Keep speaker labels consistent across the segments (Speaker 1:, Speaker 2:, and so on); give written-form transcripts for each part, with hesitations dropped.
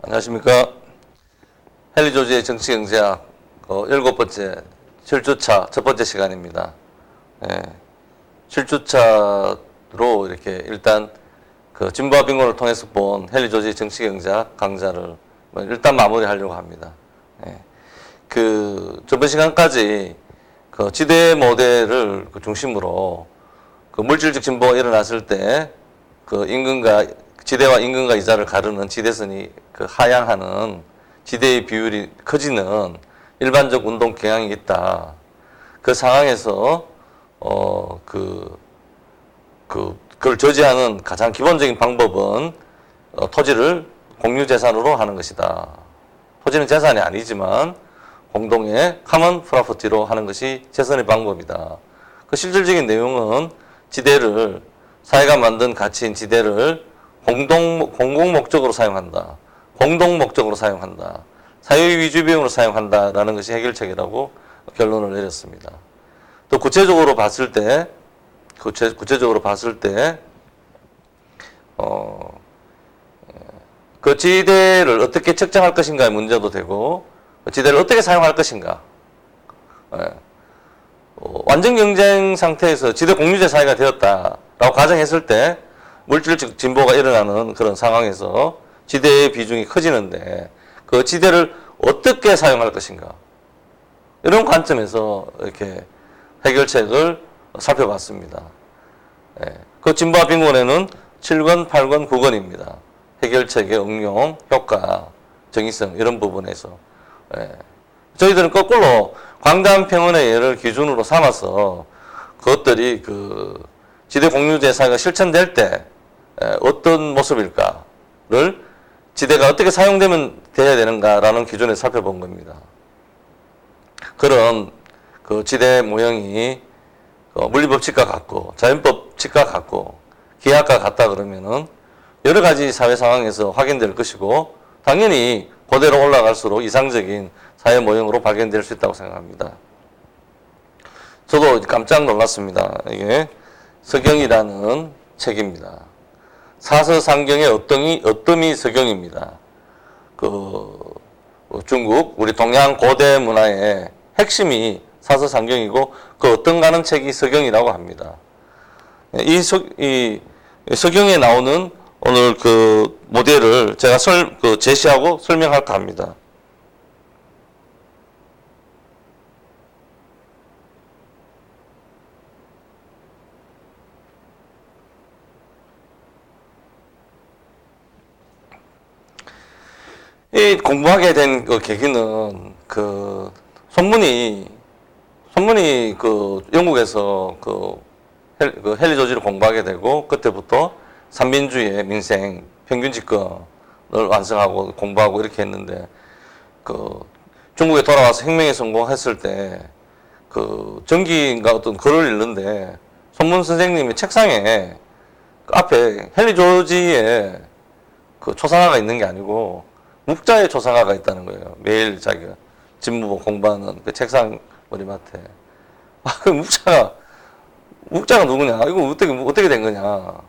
Speaker 1: 안녕하십니까. 헨리 조지의 정치경제학 7번째 7주차 첫 번째 시간입니다. 7주차로 이렇게 일단 그 진보와 빈곤을 통해서 본 헨리 조지의 정치경제학 강좌를 일단 마무리하려고 합니다. 그 저번 시간까지 그 지대 모델을 중심으로 그 물질적 진보가 일어났을 때 그 임금과 지대와 임금과 이자를 가르는 지대선이 그 하향하는 지대의 비율이 커지는 일반적 운동 경향이 있다. 그 상황에서 그걸 저지하는 가장 기본적인 방법은 토지를 공유 재산으로 하는 것이다. 토지는 재산이 아니지만 공동의 커먼 프로퍼티로 하는 것이 최선의 방법이다. 그 실질적인 내용은 지대를 사회가 만든 가치인 지대를 공공 목적으로 사용한다. 공동 목적으로 사용한다. 사회 위주 비용으로 사용한다라는 것이 해결책이라고 결론을 내렸습니다. 또 구체적으로 봤을 때 그 지대를 어떻게 측정할 것인가의 문제도 되고 지대를 어떻게 사용할 것인가. 완전 경쟁 상태에서 지대 공유제 사회가 되었다라고 가정했을 때 물질적 진보가 일어나는 그런 상황에서 지대의 비중이 커지는데 그 지대를 어떻게 사용할 것인가. 이런 관점에서 이렇게 해결책을 살펴봤습니다. 그 진보와 빈곤에는 7권, 8권, 9권입니다. 해결책의 응용, 효과, 정의성 이런 부분에서 저희들은 거꾸로 광담평원의 예를 기준으로 삼아서 그것들이 그 지대 공유제 사회가 실천될 때 어떤 모습일까를 지대가 어떻게 사용되면 돼야 되는가라는 기준에 살펴본 겁니다. 그런 그 지대 모형이 물리법칙과 같고 자연법칙과 같고 기하학과 같다 그러면은 여러 가지 사회 상황에서 확인될 것이고 당연히 그대로 올라갈수록 이상적인 사회 모형으로 발견될 수 있다고 생각합니다. 저도 깜짝 놀랐습니다. 이게 서경이라는 책입니다. 사서상경의 어떠미 서경입니다. 그 중국 우리 동양 고대 문화의 핵심이 사서상경이고 그 어떤가는 책이 서경이라고 합니다. 이 서경에 나오는 오늘 그 모델을 제가 제시하고 설명할까 합니다. 이 공부하게 된 그 계기는 그 손문이 그 영국에서 그 헨리 조지를 공부하게 되고 그때부터 삼민주의 민생 평균 집권을 완성하고 공부하고 이렇게 했는데 그 중국에 돌아와서 혁명에 성공했을 때 그 전기인가 어떤 글을 읽는데 손문 선생님이 책상에 그 앞에 헨리 조지의 그 초상화가 있는 게 아니고 묵자의 초상화가 있다는 거예요. 매일 자기가 집무법 공부하는 그 책상 머리맡에. 그 묵자가 누구냐? 이거 어떻게 된 거냐?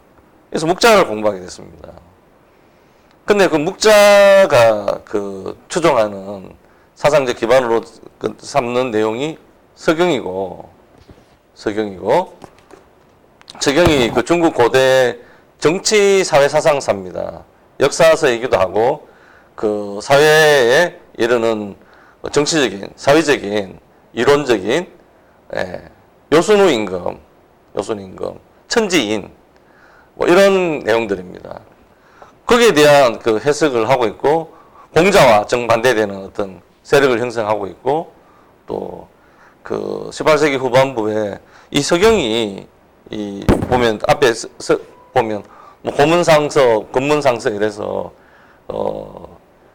Speaker 1: 그래서 묵자를 공부하게 됐습니다. 근데 그 묵자가 그 추종하는 사상적 기반으로 삼는 내용이 서경이고 서경이 그 중국 고대 정치 사회 사상사입니다. 역사서이기도 하고 그 사회에 이르는 정치적인, 사회적인, 이론적인 요순우 임금, 천지인 뭐 이런 내용들입니다. 거기에 대한 그 해석을 하고 있고 공자와 정반대되는 어떤 세력을 형성하고 있고 또 그 18세기 후반부에 이 서경이 보면 앞에 보면 뭐 고문상서, 검문상서 이래서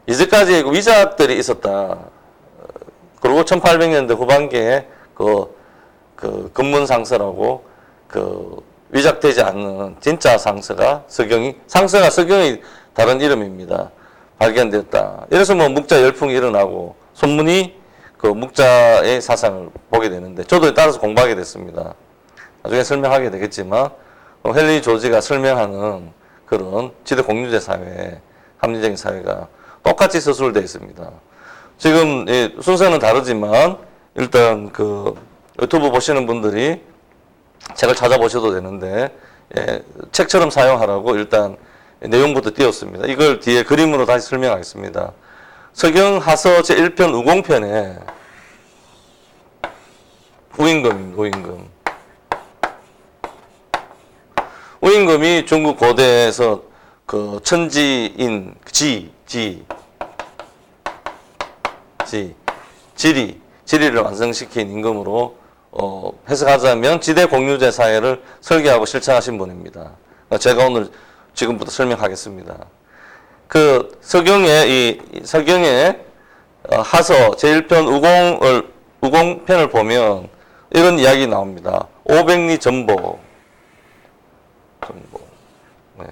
Speaker 1: 이제까지 그 위작들이 있었다. 그리고 1800년대 후반기에 그 검문상서라고 그 위작되지 않는 진짜 상서가 서경이 다른 이름입니다. 발견됐다. 이래서 뭐 묵자 열풍이 일어나고 손문이 그 묵자의 사상을 보게 되는데 저도 따라서 공부하게 됐습니다. 나중에 설명하게 되겠지만 헨리 조지가 설명하는 그런 지대 공유제 사회, 합리적인 사회가 똑같이 서술되어 있습니다. 지금 순서는 다르지만 일단 그 유튜브 보시는 분들이 책을 찾아보셔도 되는데 책처럼 사용하라고 일단 내용부터 띄웠습니다. 이걸 뒤에 그림으로 다시 설명하겠습니다. 서경하서 제1편 우공편에 우임금입니다. 우임금이 중국 고대에서 그 천지인 지리를 완성시킨 임금으로 해석하자면 지대 공유제 사회를 설계하고 실천하신 분입니다. 제가 오늘 지금부터 설명하겠습니다. 그 서경의 하서 제1편 우공편을 보면 이런 이야기 나옵니다. 오백리 전복. 네.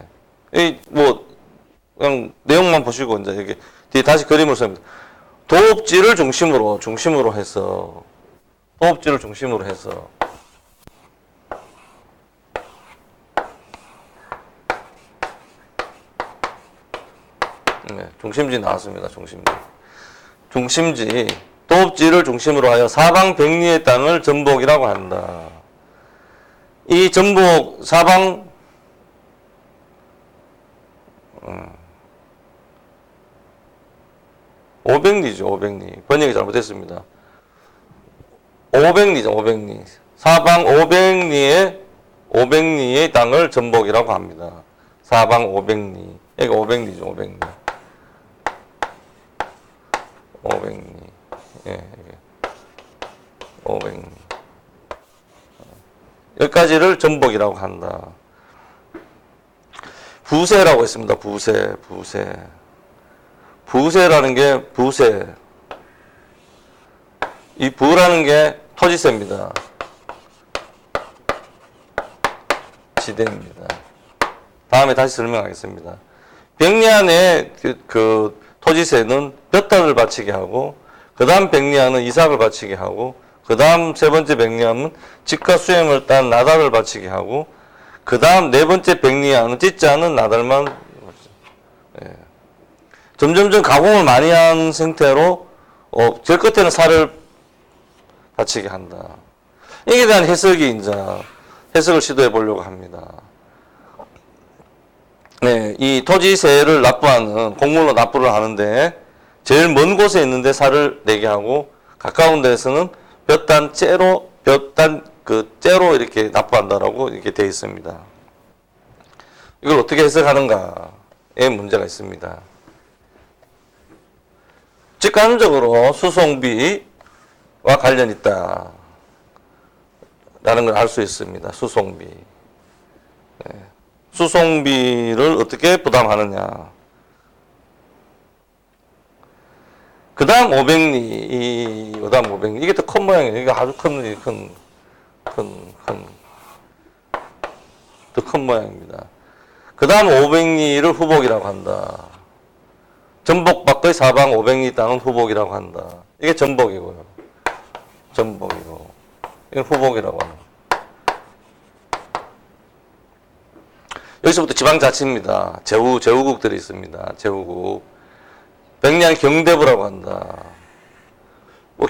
Speaker 1: 이 그냥 내용만 보시고 이제 여기 뒤에 다시 그림을 씁니다. 도읍지를 중심으로 해서 네, 중심지 나왔습니다. 중심지 도읍지를 중심으로 하여 사방 백리의 땅을 전복이라고 한다. 이 전복 사방 오백리 번역이 잘못됐습니다. 오백리 사방 오백리의 땅을 전복이라고 합니다. 사방 오백리 여기 오백리죠. 오백리 여기까지를 전복이라고 한다. 부세라고 했습니다. 부세라는 게 이 부라는 게 토지세입니다. 지대입니다. 다음에 다시 설명하겠습니다. 백리안의 그 토지세는 몇 달을 바치게 하고, 그 다음 백리안은 이삭을 바치게 하고, 그 다음 세 번째 백리안은 집과 수염을 딴 나달을 바치게 하고, 그 다음 네 번째 백리안은 찢지 않은 나달만, 점점점 가공을 많이 한 상태로, 제일 끝에는 살을 바치게 한다. 이에 대한 해석을 시도해 보려고 합니다. 네, 이 토지세를 납부하는, 공물로 납부를 하는데, 제일 먼 곳에 있는데 살을 내게 하고, 가까운 데에서는 째로 이렇게 납부한다라고 이렇게 되어 있습니다. 이걸 어떻게 해석하는가에 문제가 있습니다. 직관적으로 수송비와 관련이 있다. 라는 걸 알 수 있습니다. 수송비. 네. 수송비를 어떻게 부담하느냐. 그 다음 500리. 이게 더 큰 모양이에요. 이게 아주 더 큰 모양입니다. 그 다음 500리를 후복이라고 한다. 전복 밖의 사방 500리 땅은 후복이라고 한다. 이게 전복이고요. 이건 후복이라고 합니다. 여기서부터 지방자치입니다. 제후국들이 있습니다. 제후국. 백리안 경대부라고 한다.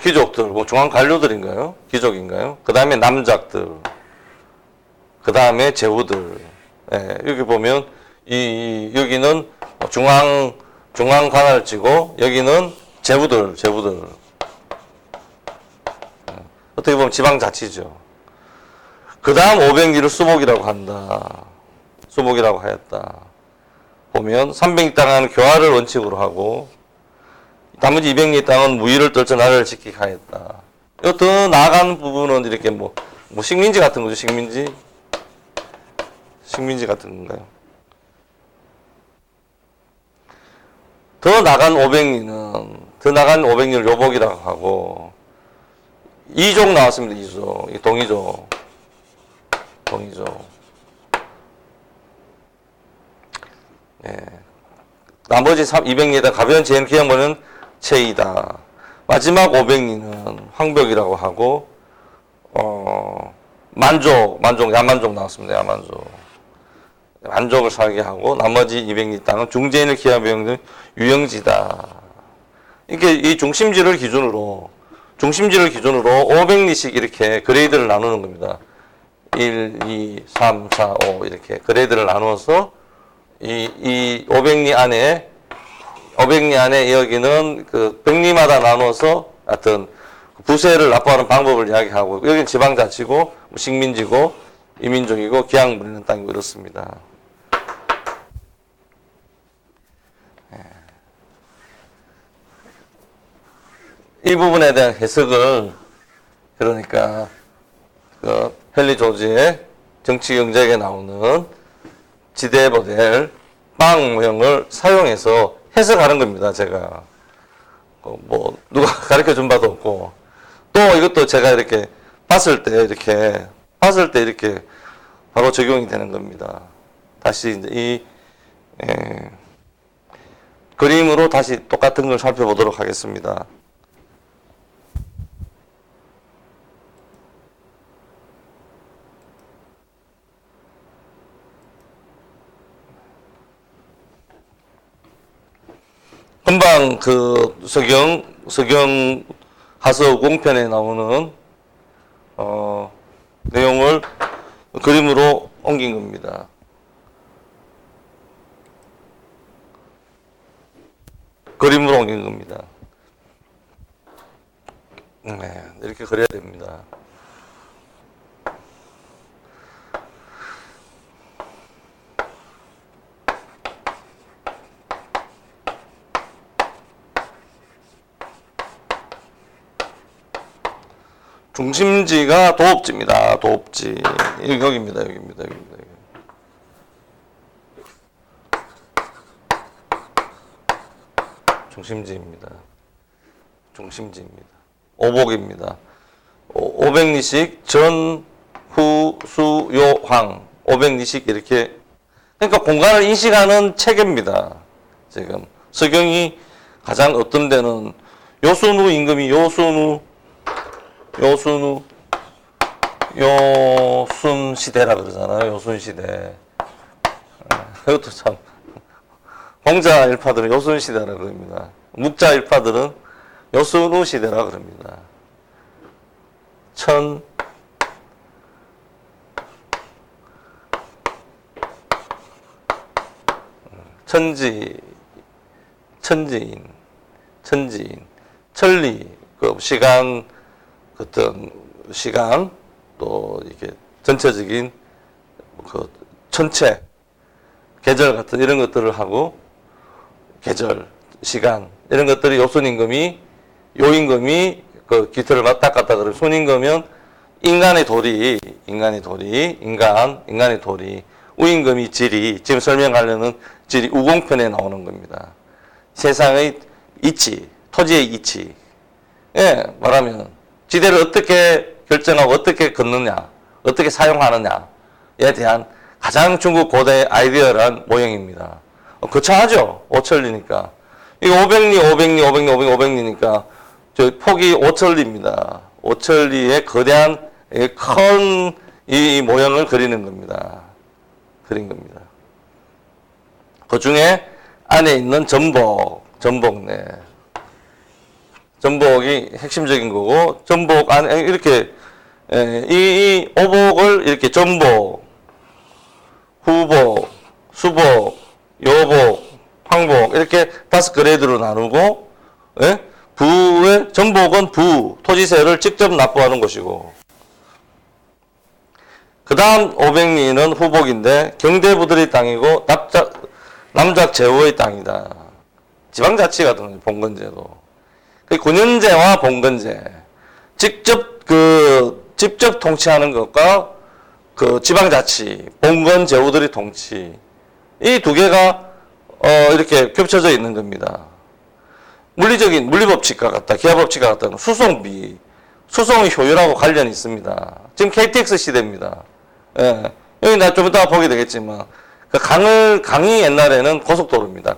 Speaker 1: 귀족들, 중앙 관료들인가요? 귀족인가요? 그 다음에 남작들. 그 다음에 제후들. 여기 보면, 여기는 중앙 관할지고, 여기는 제후들. 어떻게 보면 지방자치죠. 그 다음 500리를 수복이라고 한다. 수복이라고 하였다. 보면 300리 땅은 교화를 원칙으로 하고 나머지 200리 땅은 무위를 떨쳐 나라를 지키게 하였다. 더 나아간 부분은 이렇게 식민지 같은 거죠. 식민지 같은 건가요? 더 나간 500리를 요복이라고 하고 이족 나왔습니다. 이족. 동이족. 나머지 200리에다 가벼운 제한 기형물은 체이다. 마지막 500리는 황벽이라고 하고, 야만족 나왔습니다. 만족을 살게 하고 나머지 200리 땅은 중재인을 기하면 유형지다. 이게 이 중심지를 기준으로 500리씩 이렇게 그레이드를 나누는 겁니다. 1, 2, 3, 4, 5 이렇게 그레이드를 나누어서 이 500리 안에 여기는 그 100리마다 나눠서 하여튼 부세를 납부하는 방법을 이야기하고 여기는 지방자치고 식민지고 이민족이고 기양 부리는 땅이고 이렇습니다. 이 부분에 대한 해석을 그러니까 그 헨리 조지의 정치 경제학에 나오는 지대 모델 빵 모형을 사용해서 해석하는 겁니다. 제가 뭐 누가 가르쳐 준 바도 없고 또 이것도 제가 이렇게 봤을 때 이렇게 바로 적용이 되는 겁니다. 다시 이제 이 그림으로 다시 똑같은 걸 살펴보도록 하겠습니다. 금방 그 서경 하서 공편에 나오는 내용을 그림으로 옮긴 겁니다. 그림으로 옮긴 겁니다. 네, 이렇게 그려야 됩니다. 중심지가 도읍지입니다. 도읍지. 여기입니다. 중심지입니다. 오복입니다. 500리씩 전, 후, 수, 요, 황. 500리씩 이렇게. 그러니까 공간을 인식하는 체계입니다. 지금. 서경이 가장 어떤 데는 요순우 임금이 요순 시대라 그러잖아요. 요순 시대. 이것도 참 공자 일파들은 요순 시대라 그럽니다. 묵자 일파들은 요순우 시대라 그럽니다. 천지인, 천리, 그 시간, 또 이게 전체적인 그 천체, 계절 같은 이런 것들을 하고 계절, 시간 이런 것들이 요순임금이 그 기틀을 닦았다 그러면 손임금은 인간의 도리, 우임금이 지리, 지금 설명하려는 지리 우공편에 나오는 겁니다. 세상의 이치, 토지의 이치. 예, 말하면 지대를 어떻게 결정하고 어떻게 걷느냐, 어떻게 사용하느냐에 대한 가장 중국 고대 아이디어란 모형입니다. 거창하죠? 오천리니까. 이거 500리니까 저 폭이 5천리입니다. 5천리의 거대한 큰 이 모형을 그리는 겁니다. 그 중에 안에 있는 전복네. 전복이 핵심적인 거고, 전복 안에 이렇게, 이 오복을 이렇게 전복, 후복, 수복, 여복, 황복, 이렇게 5그레이드로 나누고, 전복은 토지세를 직접 납부하는 것이고, 그 다음 500리는 후복인데, 경대부들의 땅이고, 남작 제후의 땅이다. 지방자치거든요, 봉건제도. 군현제와 봉건제. 직접 통치하는 것과 지방자치, 봉건 제후들의 통치. 이 두 개가, 이렇게 겹쳐져 있는 겁니다. 물리법칙과 같다, 기하법칙과 같다, 수송비. 수송의 효율하고 관련이 있습니다. 지금 KTX 시대입니다. 예. 여기 나 좀 이따가 보게 되겠지만, 강이 옛날에는 고속도로입니다,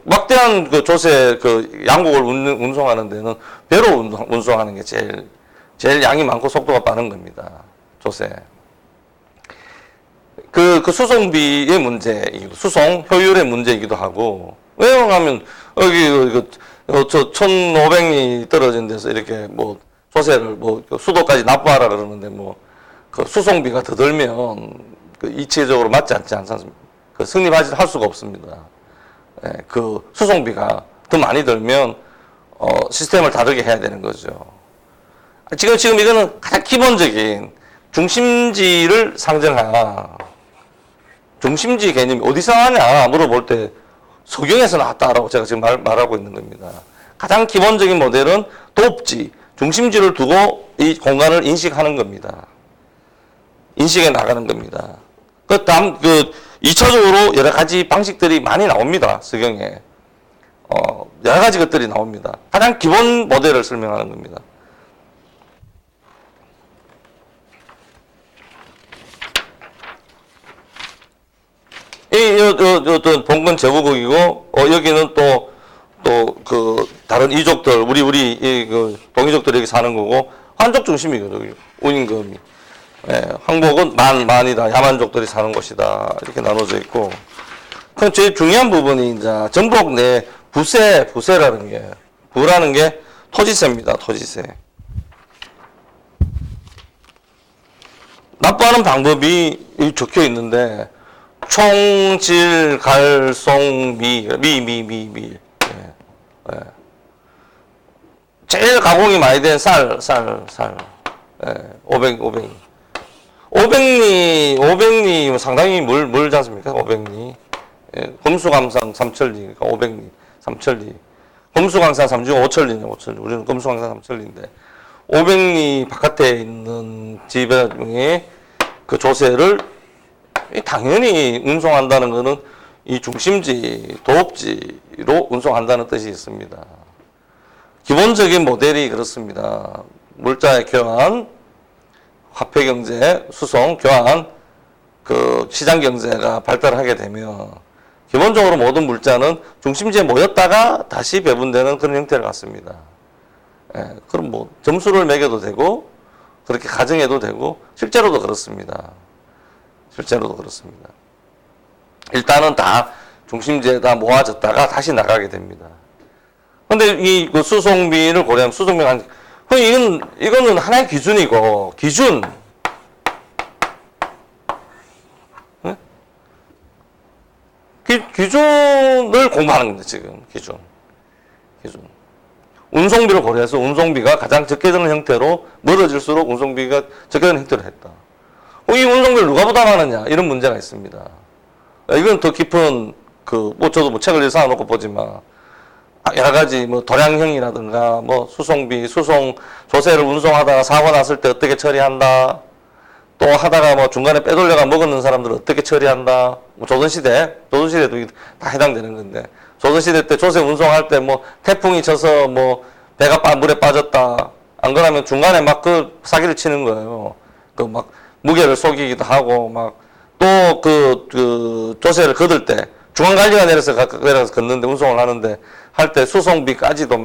Speaker 1: 막대한 조세, 양국을 운송하는 데는 배로 운송하는 게 제일 양이 많고 속도가 빠른 겁니다. 조세. 그 수송비의 문제, 수송 효율의 문제이기도 하고, 왜냐하면, 여기, 저 1,500리 떨어진 데서 이렇게 뭐, 조세를 뭐, 수도까지 납부하라 그러는데 뭐, 그 수송비가 더 들면, 그 이치적으로 맞지 않지 않습니까? 그 승립할 수가 없습니다. 예, 그 수송비가 더 많이 들면, 시스템을 다르게 해야 되는 거죠. 지금 이거는 가장 기본적인 중심지를 상정한 중심지 개념이 어디서 나냐 물어볼 때 석영에서 나왔다라고 제가 지금 말하고 있는 겁니다. 가장 기본적인 모델은 도읍지, 중심지를 두고 이 공간을 인식하는 겁니다. 인식해 나가는 겁니다. 그 다음, 2차적으로 여러 가지 방식들이 많이 나옵니다. 석영에. 여러 가지 것들이 나옵니다. 가장 기본 모델을 설명하는 겁니다. 본건 제후국이고, 여기는 다른 이족들, 우리, 동이족들이 여기 사는 거고, 한족 중심이거든요. 운임금이. 예, 황복은 만이다. 야만족들이 사는 곳이다. 이렇게 나눠져 있고. 그럼 제일 중요한 부분이 이제 전복 내 부세라는 게, 부라는 게 토지세입니다. 토지세. 납부하는 방법이 적혀 있는데, 총질, 갈송, 미. 예, 예. 제일 가공이 많이 된 쌀. 예, 500리 상당히 멀지 않습니까? 500리. 예, 금수강산 3천리, 그러니까 500리, 3천리. 금수강산 3중 5천리네, 5천리. 우리는 금수강산 3천리인데. 500리 바깥에 있는 지배 중에 그 조세를 당연히 운송한다는 것은 이 중심지, 도읍지로 운송한다는 뜻이 있습니다. 기본적인 모델이 그렇습니다. 물자의 교환, 화폐경제, 수송, 교환, 그 시장경제가 발달하게 되면 기본적으로 모든 물자는 중심지에 모였다가 다시 배분되는 그런 형태를 갖습니다. 예, 그럼 뭐 점수를 매겨도 되고 그렇게 가정해도 되고 실제로도 그렇습니다. 실제로도 그렇습니다. 일단은 다 중심지에다 모아졌다가 다시 나가게 됩니다. 근데 그 수송비를 고려하면 수송비가 이거는 하나의 기준이고, 기준. 네? 기준을 공부하는 겁니다, 지금. 기준. 운송비를 고려해서 운송비가 가장 적게 드는 형태로 멀어질수록 운송비가 적게 드는 형태로 했다. 이 운송비를 누가 부담하느냐? 이런 문제가 있습니다. 이건 더 깊은, 저도 책을 사놓고 보지만, 여러 가지, 도량형이라든가, 수송비, 조세를 운송하다가 사고 났을 때 어떻게 처리한다. 또 하다가 중간에 빼돌려가 먹었는 사람들을 어떻게 처리한다. 조선시대도 다 해당되는 건데, 조선시대 때 조세 운송할 때 태풍이 쳐서 배가 물에 빠졌다. 안 그러면 중간에 사기를 치는 거예요. 무게를 속이기도 하고, 조세를 거둘 때, 중앙관리가 내려서 걷는데, 운송을 하는데, 할 때 수송비까지도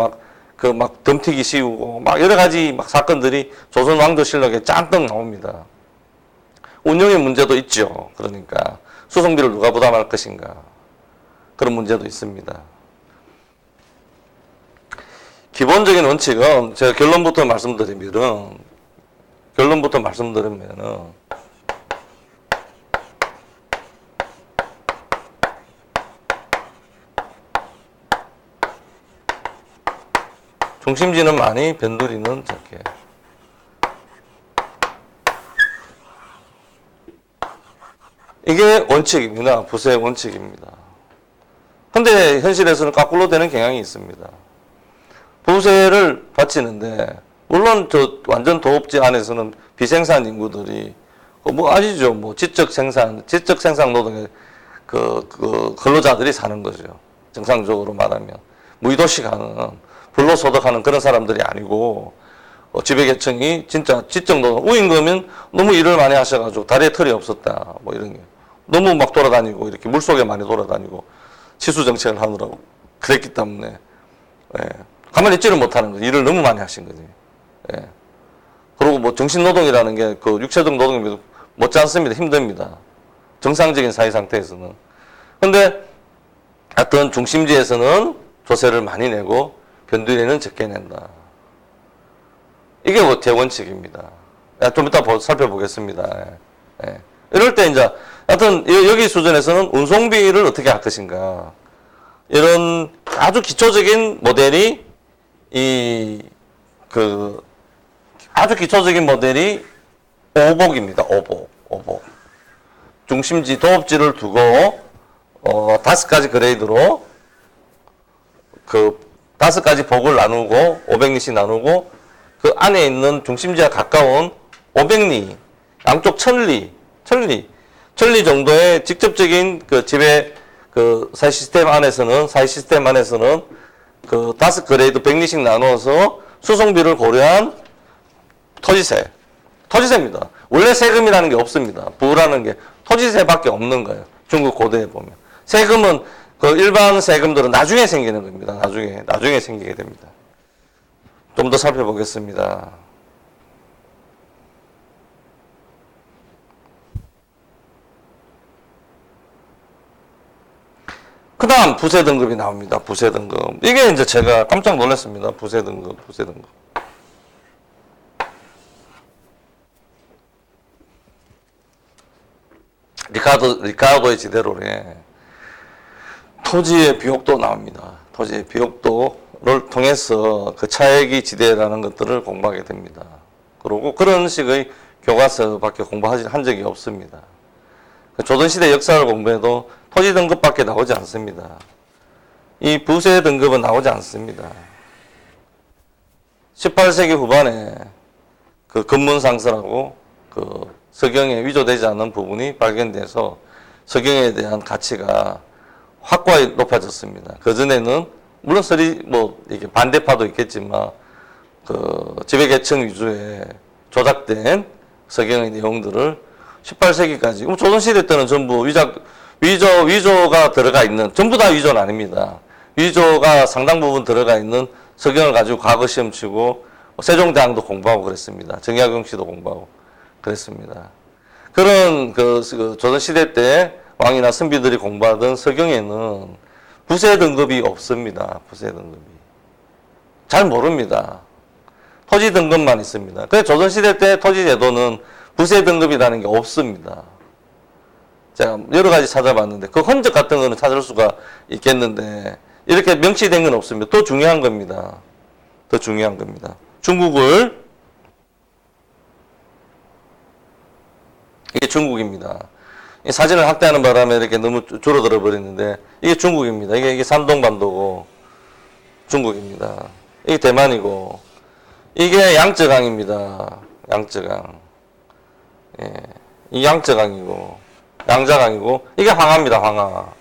Speaker 1: 덤튀기 씌우고, 여러 가지 사건들이 조선 왕조실록에 짱떡 나옵니다. 운영의 문제도 있죠. 그러니까, 수송비를 누가 부담할 것인가. 그런 문제도 있습니다. 기본적인 원칙은, 제가 결론부터 말씀드리면은, 중심지는 많이, 변두리는 작게. 이게 원칙입니다. 부세의 원칙입니다. 근데 현실에서는 거꾸로 되는 경향이 있습니다. 부세를 바치는데, 물론 완전 도읍지 안에서는 비생산 인구들이, 아시죠? 지적 생산 노동의 근로자들이 사는 거죠. 정상적으로 말하면. 무의도식하는, 불로소득하는 그런 사람들이 아니고, 지배계층이 진짜 지적노동, 우임금은 너무 일을 많이 하셔가지고 다리에 털이 없었다. 이런 게. 너무 돌아다니고, 이렇게 물속에 많이 돌아다니고, 치수정책을 하느라고 그랬기 때문에, 예. 가만히 있지를 못하는 거죠. 일을 너무 많이 하신 거지. 예. 그리고 정신노동이라는 게 육체적 노동이 못지 않습니다. 힘듭니다. 정상적인 사회 상태에서는. 근데 하여튼 중심지에서는 조세를 많이 내고 변두리에는 적게 낸다. 이게 뭐 대원칙입니다. 좀 이따 살펴보겠습니다. 예. 이럴 때 이제 하여튼 여기 수준에서는 운송비를 어떻게 할 것인가. 이런 아주 기초적인 모델이 아주 기초적인 모델이 오복입니다. 오복. 중심지 도읍지를 두고 5가지 그레이드로 그 5가지 복을 나누고 500리씩 나누고 그 안에 있는 중심지와 가까운 500리 양쪽 1000리 정도의 직접적인 그 지배 그 사회 시스템 안에서는 그 5그레이드 100리씩 나누어서 수송비를 고려한 토지세입니다. 원래 세금이라는 게 없습니다. 부라는 게 토지세밖에 없는 거예요. 중국 고대에 보면. 세금은 그 일반 세금들은 나중에 생기는 겁니다. 나중에 생기게 됩니다. 좀 더 살펴보겠습니다. 그 다음 부세 등급이 나옵니다. 부세 등급. 이게 이제 제가 깜짝 놀랐습니다. 부세 등급. 리카르도의 지대로래. 토지의 비옥도 나옵니다. 토지의 비옥도를 통해서 그 차액이 지대라는 것들을 공부하게 됩니다. 그리고 그런 식의 교과서밖에 한 적이 없습니다. 조선시대 역사를 공부해도 토지 등급밖에 나오지 않습니다. 이 부세 등급은 나오지 않습니다. 18세기 후반에 그 금문상서라고 그 서경에 위조되지 않는 부분이 발견돼서 서경에 대한 가치가 확고히 높아졌습니다. 그전에는 물론 이게 반대파도 있겠지만 그 지배계층 위주의 조작된 서경의 내용들을 18세기까지 조선시대 때는 전부 위조가 들어가 있는, 전부 다 위조는 아닙니다. 위조가 상당 부분 들어가 있는 서경을 가지고 과거 시험 치고 세종대왕도 공부하고 그랬습니다. 정약용 씨도 공부하고 그랬습니다. 그런 그 조선시대 때 왕이나 선비들이 공부하던 서경에는 부세 등급이 없습니다. 부세 등급이. 잘 모릅니다. 토지 등급만 있습니다. 그래서 조선시대 때 토지 제도는 부세 등급이라는 게 없습니다. 제가 여러 가지 찾아봤는데 그 흔적 같은 거는 찾을 수가 있겠는데 이렇게 명시된 건 없습니다. 더 중요한 겁니다. 이게 중국입니다. 이 사진을 확대하는 바람에 이렇게 너무 줄어들어 버렸는데 이게 중국입니다. 이게 산동반도고 중국입니다. 이게 대만이고 이게 양쯔강입니다. 양쯔강. 예. 이 양쯔강이고 양자강이고 이게 황하입니다. 황하.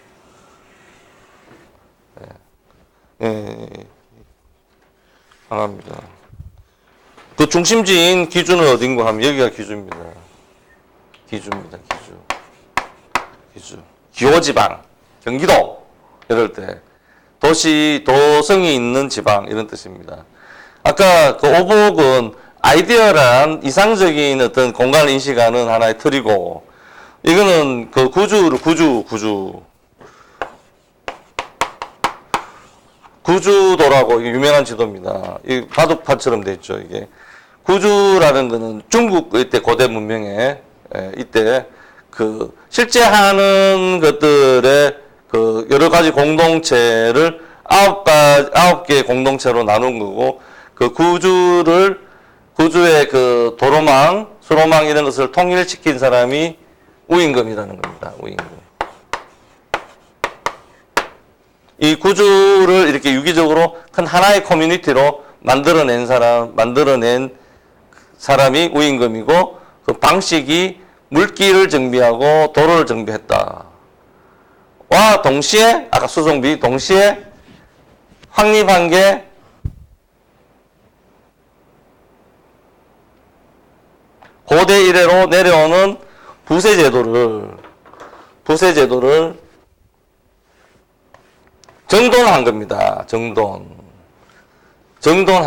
Speaker 1: 예. 황하입니다. 그 중심지인 기준은 어딘가 하면 여기가 기준입니다. 기주. 기호지방, 경기도 이럴 때 도성이 있는 지방 이런 뜻입니다. 아까 그 오복은 아이디어란 이상적인 어떤 공간을 인식하는 하나의 틀이고 이거는 그 구주도라고 이게 유명한 지도입니다. 이 바둑판처럼 돼 있죠. 이게 구주라는 거는 중국 이때 고대 문명에 이때 그 실제 하는 것들의 그 여러 가지 공동체를 9개의 공동체로 나눈 거고 그 구주의 그 도로망, 수로망 이런 것을 통일시킨 사람이 우임금이라는 겁니다. 우임금. 이 구주를 이렇게 유기적으로 큰 하나의 커뮤니티로 만들어낸 사람이 우임금이고 그 방식이 물길을 정비하고 도로를 정비했다. 와 동시에 아까 수송비 동시에 확립한 게 고대 이래로 내려오는 부세제도를 정돈한 겁니다. 정돈한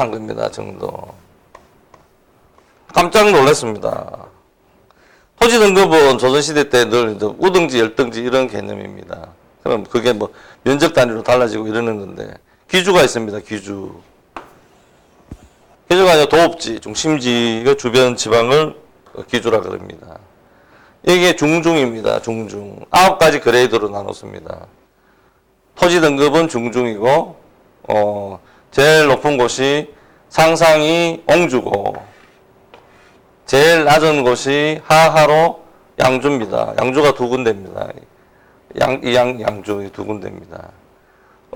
Speaker 1: 겁니다. 정돈. 깜짝 놀랐습니다. 토지 등급은 조선시대 때 늘 우등지, 열등지 이런 개념입니다. 그럼 그게 뭐 면적 단위로 달라지고 이러는 건데, 기주가 있습니다. 기주. 기주가 아니라 도읍지, 중심지가 주변 지방을 기주라 그럽니다. 이게 중중입니다. 중중. 9가지 그레이드로 나눴습니다. 토지 등급은 중중이고, 제일 높은 곳이 상상이 옹주고, 제일 낮은 곳이 하하로 양주입니다. 양주가 두 군데입니다. 양주 두 군데입니다.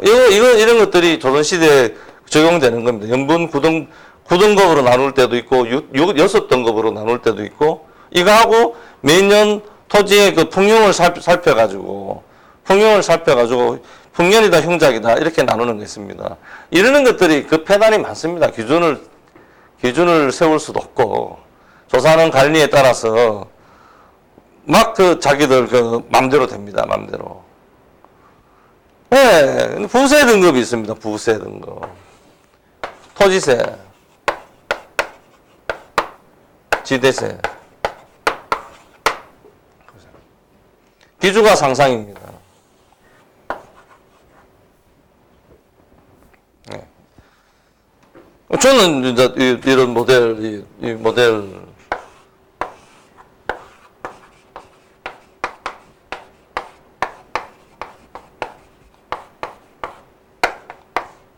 Speaker 1: 이런 것들이 조선시대에 적용되는 겁니다. 연분 9등급으로 나눌 때도 있고, 6등급으로 나눌 때도 있고, 이거하고 매년 토지의 그 풍경을 살펴가지고, 풍년이다, 흉작이다, 이렇게 나누는 게 있습니다. 이러는 것들이 그 폐단이 많습니다. 기준을 세울 수도 없고, 조사하는 관리에 따라서 막 그 자기들 그 맘대로 됩니다. 맘대로. 네, 부세 등급이 있습니다. 부세 등급. 토지세, 지대세. 기주가 상상입니다. 네. 저는 이제 이런 모델, 이 모델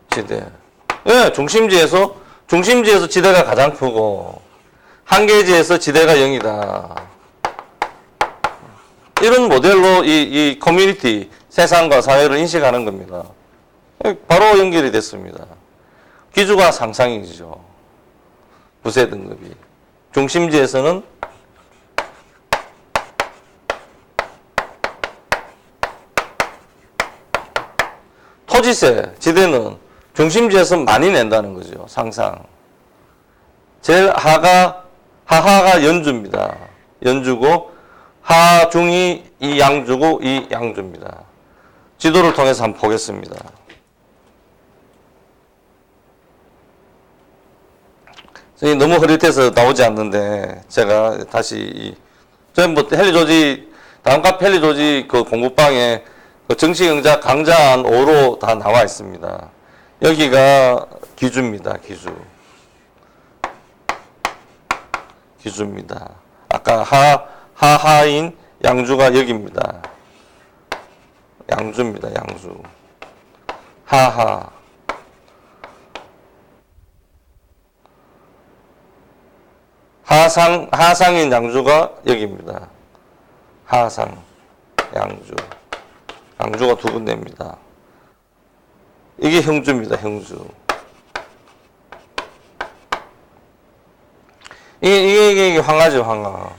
Speaker 1: 지대. 예, 중심지에서 지대가 가장 크고, 한계지에서 지대가 0이다. 이런 모델로 이 커뮤니티, 세상과 사회를 인식하는 겁니다. 바로 연결이 됐습니다. 기주가 상상이죠. 부세 등급이. 중심지에서는 토지세, 지대는 중심지에서 많이 낸다는 거죠. 상상. 제일 하하가 연주입니다. 연주고, 하중이 이 양주고, 이 양주입니다. 지도를 통해서 한번 보겠습니다. 너무 흐릿해서 나오지 않는데, 제가 다시, 저희 뭐 다음값 헬리조지 그 공부방에 그 정치경자 강좌안 5로 다 나와 있습니다. 여기가 기주입니다. 기주입니다. 아까 하하인 양주가 여기입니다. 양주입니다. 양주. 하하. 하상인 양주가 여기입니다. 하상, 양주. 양주가 두 군데입니다. 이게 형주입니다. 형주. 이게 황하죠. 황하.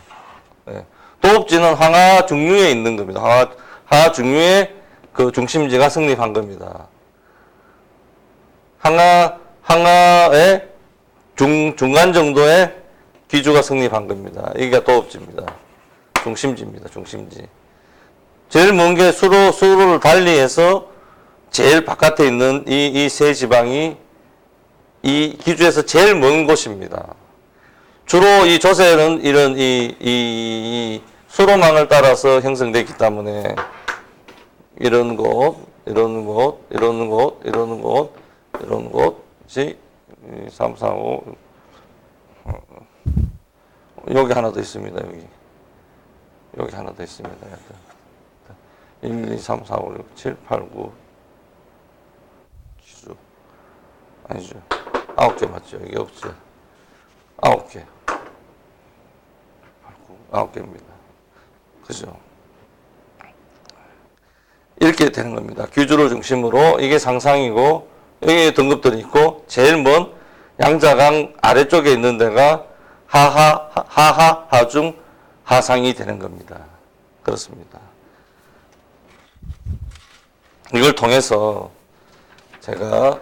Speaker 1: 네. 도읍지는 황하 중류에 있는 겁니다. 황하 중류에 그 중심지가 성립한 겁니다. 황하의 중간 정도의 기주가 성립한 겁니다. 이게 도읍지입니다. 중심지입니다. 중심지. 제일 먼 게 수로를 달리해서 제일 바깥에 있는 이 세 지방이 이 기주에서 제일 먼 곳입니다. 주로 이 조세는 이런 이 수로망을 따라서 형성되기 때문에 이런 곳이 3, 4, 5 여기 하나 더 있습니다. 여기 하나 더 있습니다. 1, 2, 3, 4, 5, 6, 7, 8, 9 기주 아니죠. 9개 맞죠? 여기 없죠. 9개. 9개입니다. 그죠? 이렇게 되는 겁니다. 규주를 중심으로 이게 상상이고 여기 등급들이 있고 제일 먼 양자강 아래쪽에 있는 데가 하중, 하상이 되는 겁니다. 그렇습니다. 이걸 통해서 제가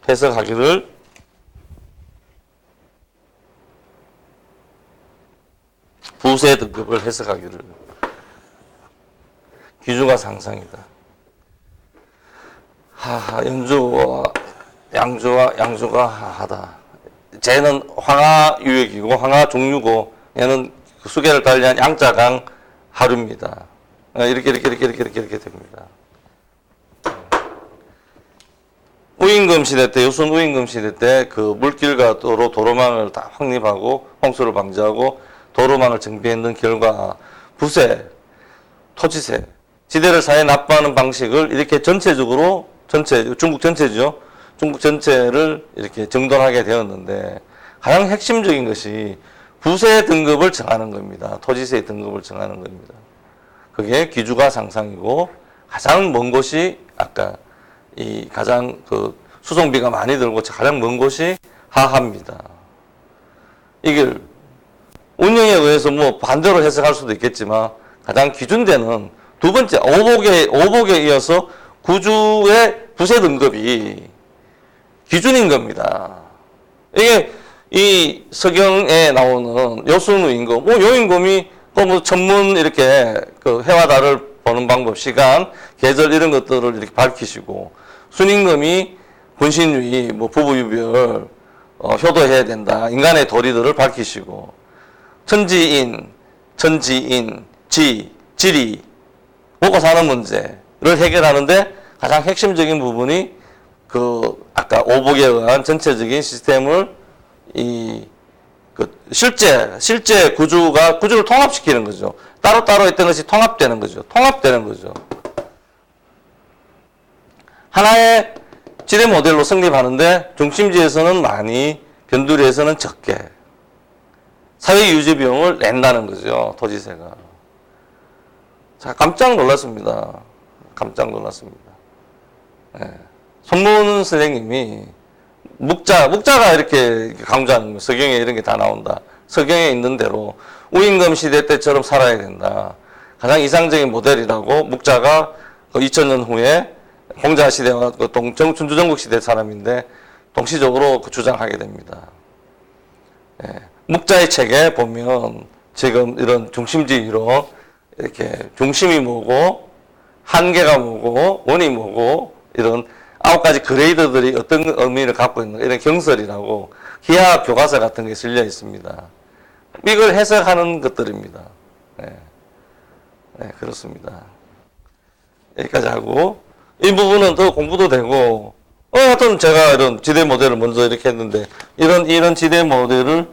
Speaker 1: 해석하기를 부세 등급을 해석하기를 기주가 상상이다. 하하, 연주와 양주가 하하다. 쟤는 황하 유역이고 황하 종류고 얘는 수계를 달리한 양자강 하류입니다. 이렇게 됩니다. 우임금 시대 때, 요순 우임금 시대 때 그 물길과 도로망을 다 확립하고 홍수를 방지하고 도로망을 정비했는 결과 부세, 토지세, 지대를 사회에 납부하는 방식을 이렇게 전체적으로 중국 전체죠. 중국 전체를 이렇게 정돈하게 되었는데 가장 핵심적인 것이 부세 등급을 정하는 겁니다. 토지세의 등급을 정하는 겁니다. 그게 기주가 상상이고 가장 먼 곳이 아까 이 가장 그 수송비가 많이 들고 가장 먼 곳이 하하입니다. 이걸 운영에 의해서 뭐 반대로 해석할 수도 있겠지만 가장 기준되는 두 번째 오복에 이어서 구주의 부세 등급이 기준인 겁니다. 이게 이 서경에 나오는 요순우 임금, 요 임금이 뭐 천문 이렇게 그 해와 달을 보는 방법, 시간, 계절 이런 것들을 이렇게 밝히시고 순임금이 분신유의, 뭐 부부유별, 효도해야 된다. 인간의 도리들을 밝히시고 천지인, 지리, 먹고 사는 문제를 해결하는데 가장 핵심적인 부분이 그 아까 오복에 의한 전체적인 시스템을 실제 구주를 통합시키는 거죠. 따로따로 했던 것이 통합되는 거죠. 하나의 지대 모델로 성립하는데 중심지에서는 많이, 변두리에서는 적게 사회 유지 비용을 낸다는 거죠. 토지세가. 자, 깜짝 놀랐습니다. 네. 손문 선생님이 묵자가 이렇게 강조하는 거예요. 서경에 이런 게 다 나온다. 서경에 있는 대로 우임금 시대 때처럼 살아야 된다. 가장 이상적인 모델이라고 묵자가 2000년 후에 공자 시대와 춘추전국 시대 사람인데 동시적으로 주장하게 됩니다. 예. 묵자의 책에 보면 지금 이런 중심지위로 이렇게 중심이 뭐고 한계가 뭐고 원이 뭐고 이런 9가지 그레이드들이 어떤 의미를 갖고 있는 이런 경설이라고 기하학 교과서 같은 게 실려 있습니다. 이걸 해석하는 것들입니다. 네, 그렇습니다. 여기까지 하고 이 부분은 더 공부도 되고 하여튼 제가 이런 지대 모델을 먼저 이렇게 했는데 이런 지대 모델을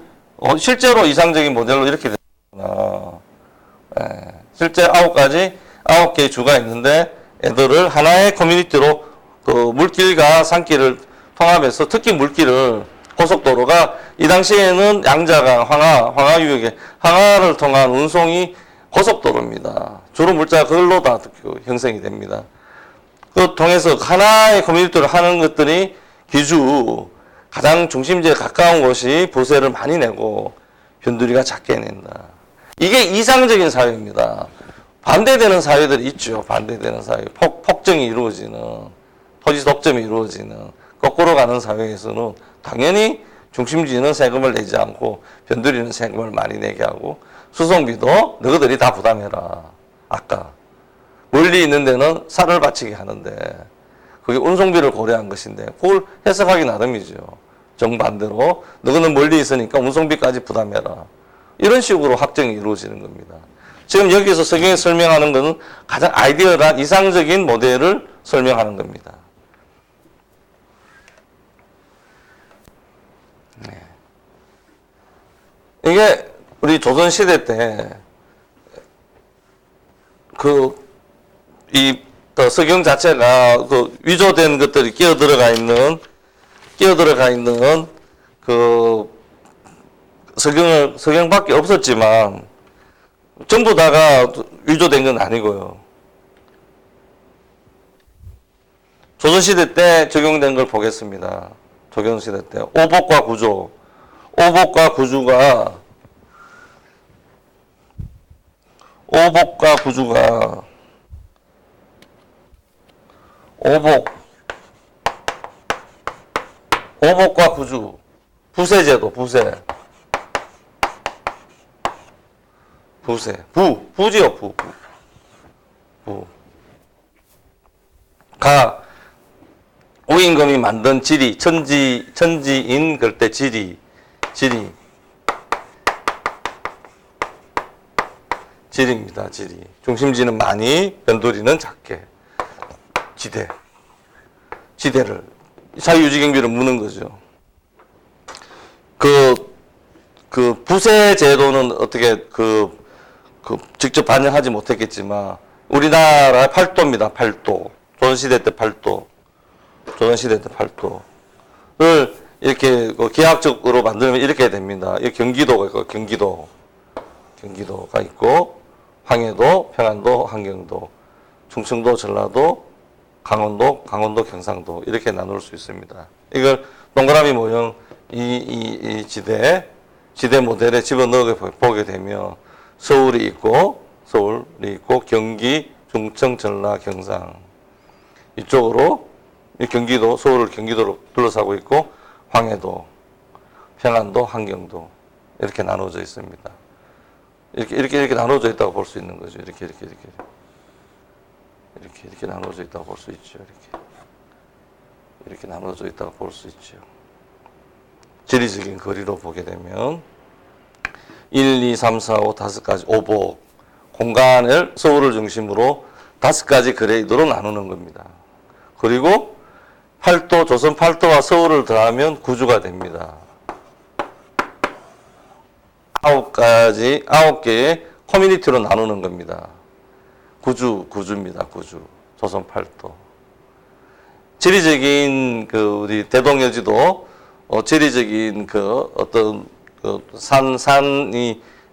Speaker 1: 실제로 이상적인 모델로 이렇게 됐구나. 실제 9개의 주가 있는데 애들을 하나의 커뮤니티로 그 물길과 산길을 통합해서 특히 물길을 고속도로가 이 당시에는 양자강, 황하유역에 황하를 통한 운송이 고속도로입니다. 주로 물자가 그걸로 다 형성이 됩니다. 그 통해서 하나의 커뮤니티를 하는 것들이 기주, 가장 중심지에 가까운 곳이 부세를 많이 내고 변두리가 작게 낸다. 이게 이상적인 사회입니다. 반대되는 사회들이 있죠. 반대되는 사회. 폭정이 이루어지는, 토지 독점이 이루어지는, 거꾸로 가는 사회에서는 당연히 중심지는 세금을 내지 않고 변두리는 세금을 많이 내게 하고 수송비도 너희들이 다 부담해라. 아까 멀리 있는 데는 살을 바치게 하는데 그게 운송비를 고려한 것인데 그걸 해석하기 나름이죠. 정반대로 너희는 멀리 있으니까 운송비까지 부담해라. 이런 식으로 확정이 이루어지는 겁니다. 지금 여기서 서경에 설명하는 것은 가장 아이디어란 이상적인 모델을 설명하는 겁니다. 네. 이게 우리 조선시대 때 서경 자체가 위조된 것들이 끼어 들어가 있는 서경밖에 없었지만 전부 다가 위조된 건 아니고요. 조선시대 때 적용된 걸 보겠습니다. 조선시대 때 오복과 구주가 오복과 구주 부세제도 부지요. 우임금이 만든 지리, 천지인 그럴 때 지리입니다. 지리. 중심지는 많이, 변두리는 작게. 지대를 자유유지 경비를 묻는 거죠. 그 부세 제도는 어떻게 직접 반영하지 못했겠지만 우리나라의 팔도입니다. 팔도. 조선시대 때 팔도를 이렇게 기하학적으로 만들면 이렇게 됩니다. 이 경기도가 있고 경기도가 있고 황해도, 평안도, 한경도, 충청도, 전라도, 강원도, 경상도 이렇게 나눌 수 있습니다. 이걸 동그라미 모형 이 지대 모델에 집어넣어 보게 되면 서울이 있고 경기, 충청, 전라, 경상 이쪽으로 서울을 경기도로 둘러싸고 있고 황해도, 평안도, 한경도 이렇게 나눠져 있습니다. 이렇게 나눠져 있다고 볼 수 있는 거죠. 이렇게 나눠져 있다고 볼 수 있죠. 이렇게 나눠져 있다고 볼 수 있죠. 지리적인 거리로 보게 되면 1, 2, 3, 4, 5, 5가지 오복 공간을 서울을 중심으로 5가지 그레이드로 나누는 겁니다. 그리고 조선 팔도와 서울을 더하면 구주가 됩니다. 9개의 커뮤니티로 나누는 겁니다. 구주입니다. 조선 팔도. 지리적인 우리 대동여지도 지리적인 어떤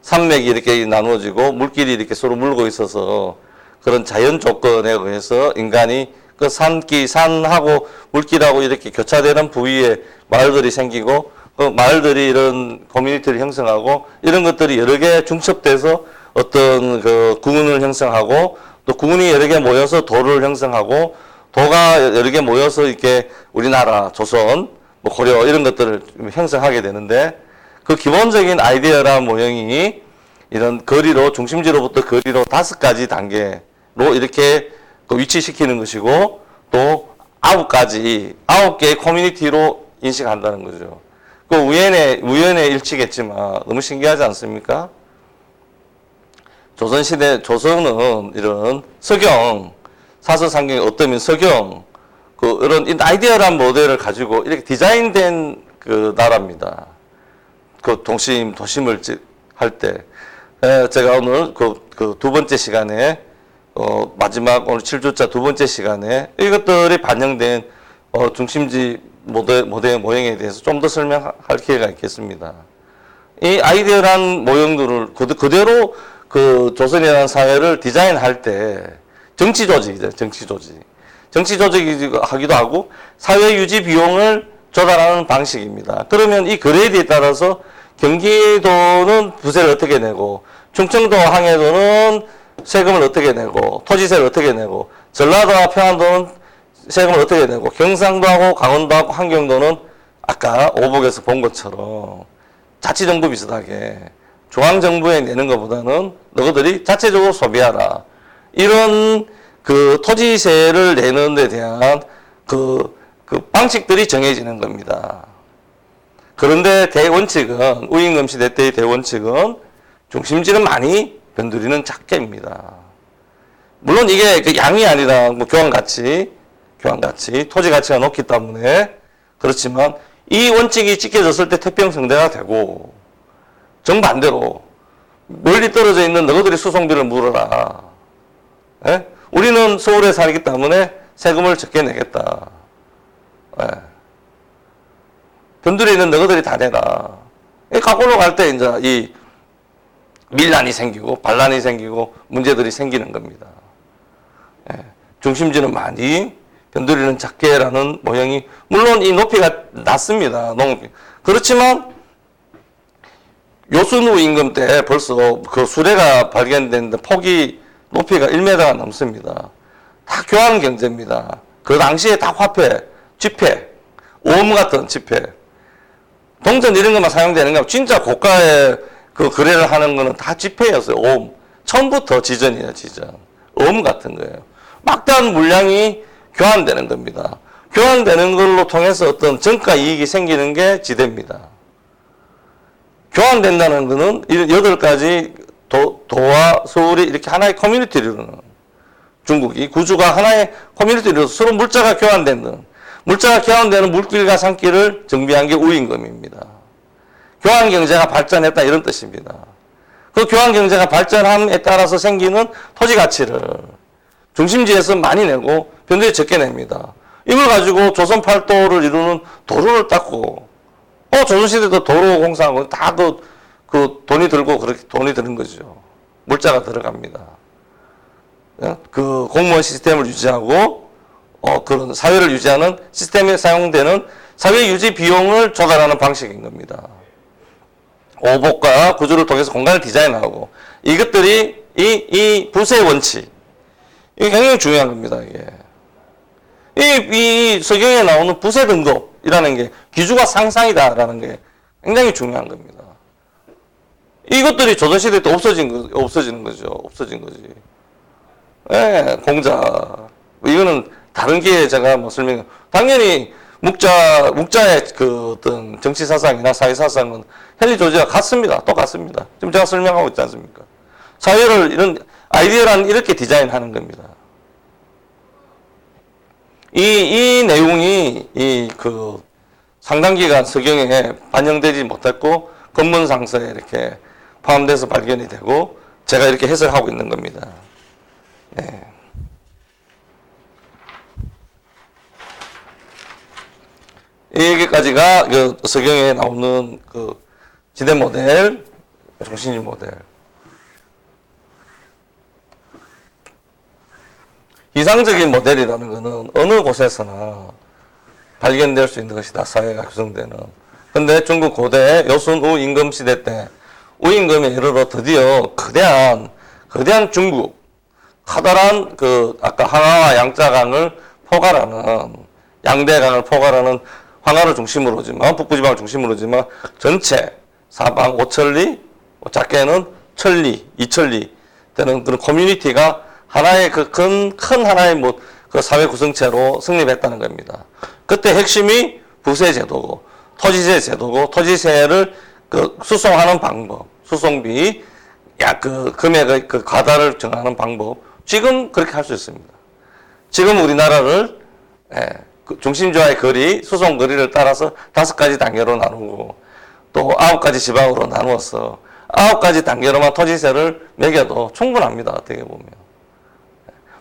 Speaker 1: 산맥이 이렇게 나누어지고 물길이 이렇게 서로 물고 있어서 그런 자연 조건에 의해서 인간이 그 산하고 물길하고 이렇게 교차되는 부위에 마을들이 생기고 그 마을들이 이런 커뮤니티를 형성하고 이런 것들이 여러 개 중첩돼서 어떤 구군을 형성하고 또 구군이 여러 개 모여서 도를 형성하고 도가 여러 개 모여서 이렇게 우리나라, 조선, 고려 이런 것들을 형성하게 되는데 그 기본적인 아이디어란 모형이 이런 거리로 중심지로부터 거리로 5가지 단계로 이렇게 위치시키는 것이고 또 9개의 커뮤니티로 인식한다는 거죠. 그 우연의 일치겠지만 너무 신기하지 않습니까? 조선은 이런 서경, 사서상경이 어떠면 서경, 이런 아이디어란 모델을 가지고 이렇게 디자인된 나라입니다. 도심을 할 때. 제가 오늘 두 번째 시간에, 마지막 오늘 7주차 두 번째 시간에 이것들이 반영된, 중심지 모형에 대해서 좀 더 설명할 기회가 있겠습니다. 이 아이디어란 모형들을 그대로 조선이라는 사회를 디자인할 때 정치 조직이죠. 정치 조직하기도 하고 사회 유지 비용을 조달하는 방식입니다. 그러면 이 그레이드에 따라서 경기도는 부세를 어떻게 내고 충청도 항해도는 세금을 어떻게 내고 토지세를 어떻게 내고 전라도와 평안도는 세금을 어떻게 내고 경상도하고 강원도하고 한경도는 아까 오복에서 본 것처럼 자치정부 비슷하게 중앙정부에 내는 것보다는 너희들이 자체적으로 소비하라. 이런 토지세를 내는 데 대한 방식들이 정해지는 겁니다. 그런데 대원칙은, 우임금 시대 때의 대원칙은 중심지는 많이, 변두리는 작게입니다. 물론 이게 양이 아니라 교환가치, 토지 가치가 높기 때문에 그렇지만 이 원칙이 지켜졌을 때 태평성대가 되고 정반대로 멀리 떨어져 있는 너희들이 수송비를 물어라. 예? 우리는 서울에 살기 때문에 세금을 적게 내겠다. 예. 변두리에 있는 너희들이 다 내라. 가고로 갈 때 이제 이 밀란이 생기고 반란이 생기고 문제들이 생기는 겁니다. 예. 중심지는 많이, 변두리는 작게라는 모형이 물론 이 높이가 낮습니다. 그렇지만 요순우 임금 때 벌써 수레가 발견됐는데 폭이 높이가 1m가 넘습니다. 다 교환 경제입니다. 그 당시에 다 화폐, 지폐, 오음 같은 지폐, 동전 이런 것만 사용되는 거 진짜 고가의 거래를 하는 거는 다 지폐였어요. 오음. 처음부터 지전이에요, 지전. 오음 같은 거예요. 막대한 물량이 교환되는 겁니다. 교환되는 걸로 통해서 어떤 정가 이익이 생기는 게 지대입니다. 교환된다는 것은 8가지 도와 서울이 이렇게 하나의 커뮤니티를 이루는, 중국이 구주가 하나의 커뮤니티로 서로 물자가 교환되는, 물자가 교환되는 물길과 산길을 정비한 게 우임금입니다. 교환 경제가 발전했다 이런 뜻입니다. 그 교환 경제가 발전함에 따라서 생기는 토지 가치를 중심지에서 많이 내고 변두에 적게 냅니다. 이걸 가지고 조선 팔도를 이루는 도로를 닦고, 조선시대도 도로 공사하고 다 그 돈이 들고 그렇게 돈이 드는 거죠. 물자가 들어갑니다. 그 공무원 시스템을 유지하고, 그런 사회를 유지하는 시스템에 사용되는 사회 유지 비용을 조달하는 방식인 겁니다. 오복과 구조를 통해서 공간을 디자인하고, 이것들이 이 부세 원칙, 이게 굉장히 중요한 겁니다, 이게. 이 서경에 나오는 부세 등급이라는 게 기주가 상상이다라는 게 굉장히 중요한 겁니다. 이것들이 조선시대 때 없어지는 거죠. 없어진 거지. 예, 공자. 이거는 다른 기회에 제가 설명, 당연히 묵자의 그 어떤 정치 사상이나 사회 사상은 헨리 조지와 같습니다. 똑같습니다. 지금 제가 설명하고 있지 않습니까? 사회를 이런 아이디어란 이렇게 디자인하는 겁니다. 이 내용이 그 상당 기간 서경에 반영되지 못했고 건문상서에 이렇게 포함돼서 발견이 되고 제가 이렇게 해석하고 있는 겁니다. 네. 여기까지가 그 서경에 나오는 그 지대 모델, 정신지 모델. 이상적인 모델이라는 것은 어느 곳에서나 발견될 수 있는 것이다. 사회가 구성되는. 근데 중국 고대 여순우 임금 시대 때 우임금에 이르러 드디어 거대한 중국, 커다란 그 아까 항하와 양자강을 포괄하는, 양대강을 포괄하는 황하를 중심으로지만, 북부지방을 중심으로지만 전체 사방 5천리, 작게는 1,000리, 2,000리 되는 그런 커뮤니티가 하나의 큰 하나의 그 사회 구성체로 성립했다는 겁니다. 그때 핵심이 부세 제도고, 토지세 제도고, 토지세를 그 수송하는 방법, 수송비, 그 금액의 그 과다를 정하는 방법, 지금 그렇게 할 수 있습니다. 지금 우리나라를, 그 중심지와의 거리, 수송 거리를 따라서 5가지 단계로 나누고, 또 9가지 지방으로 나누어서 9가지 단계로만 토지세를 매겨도 충분합니다. 어떻게 보면.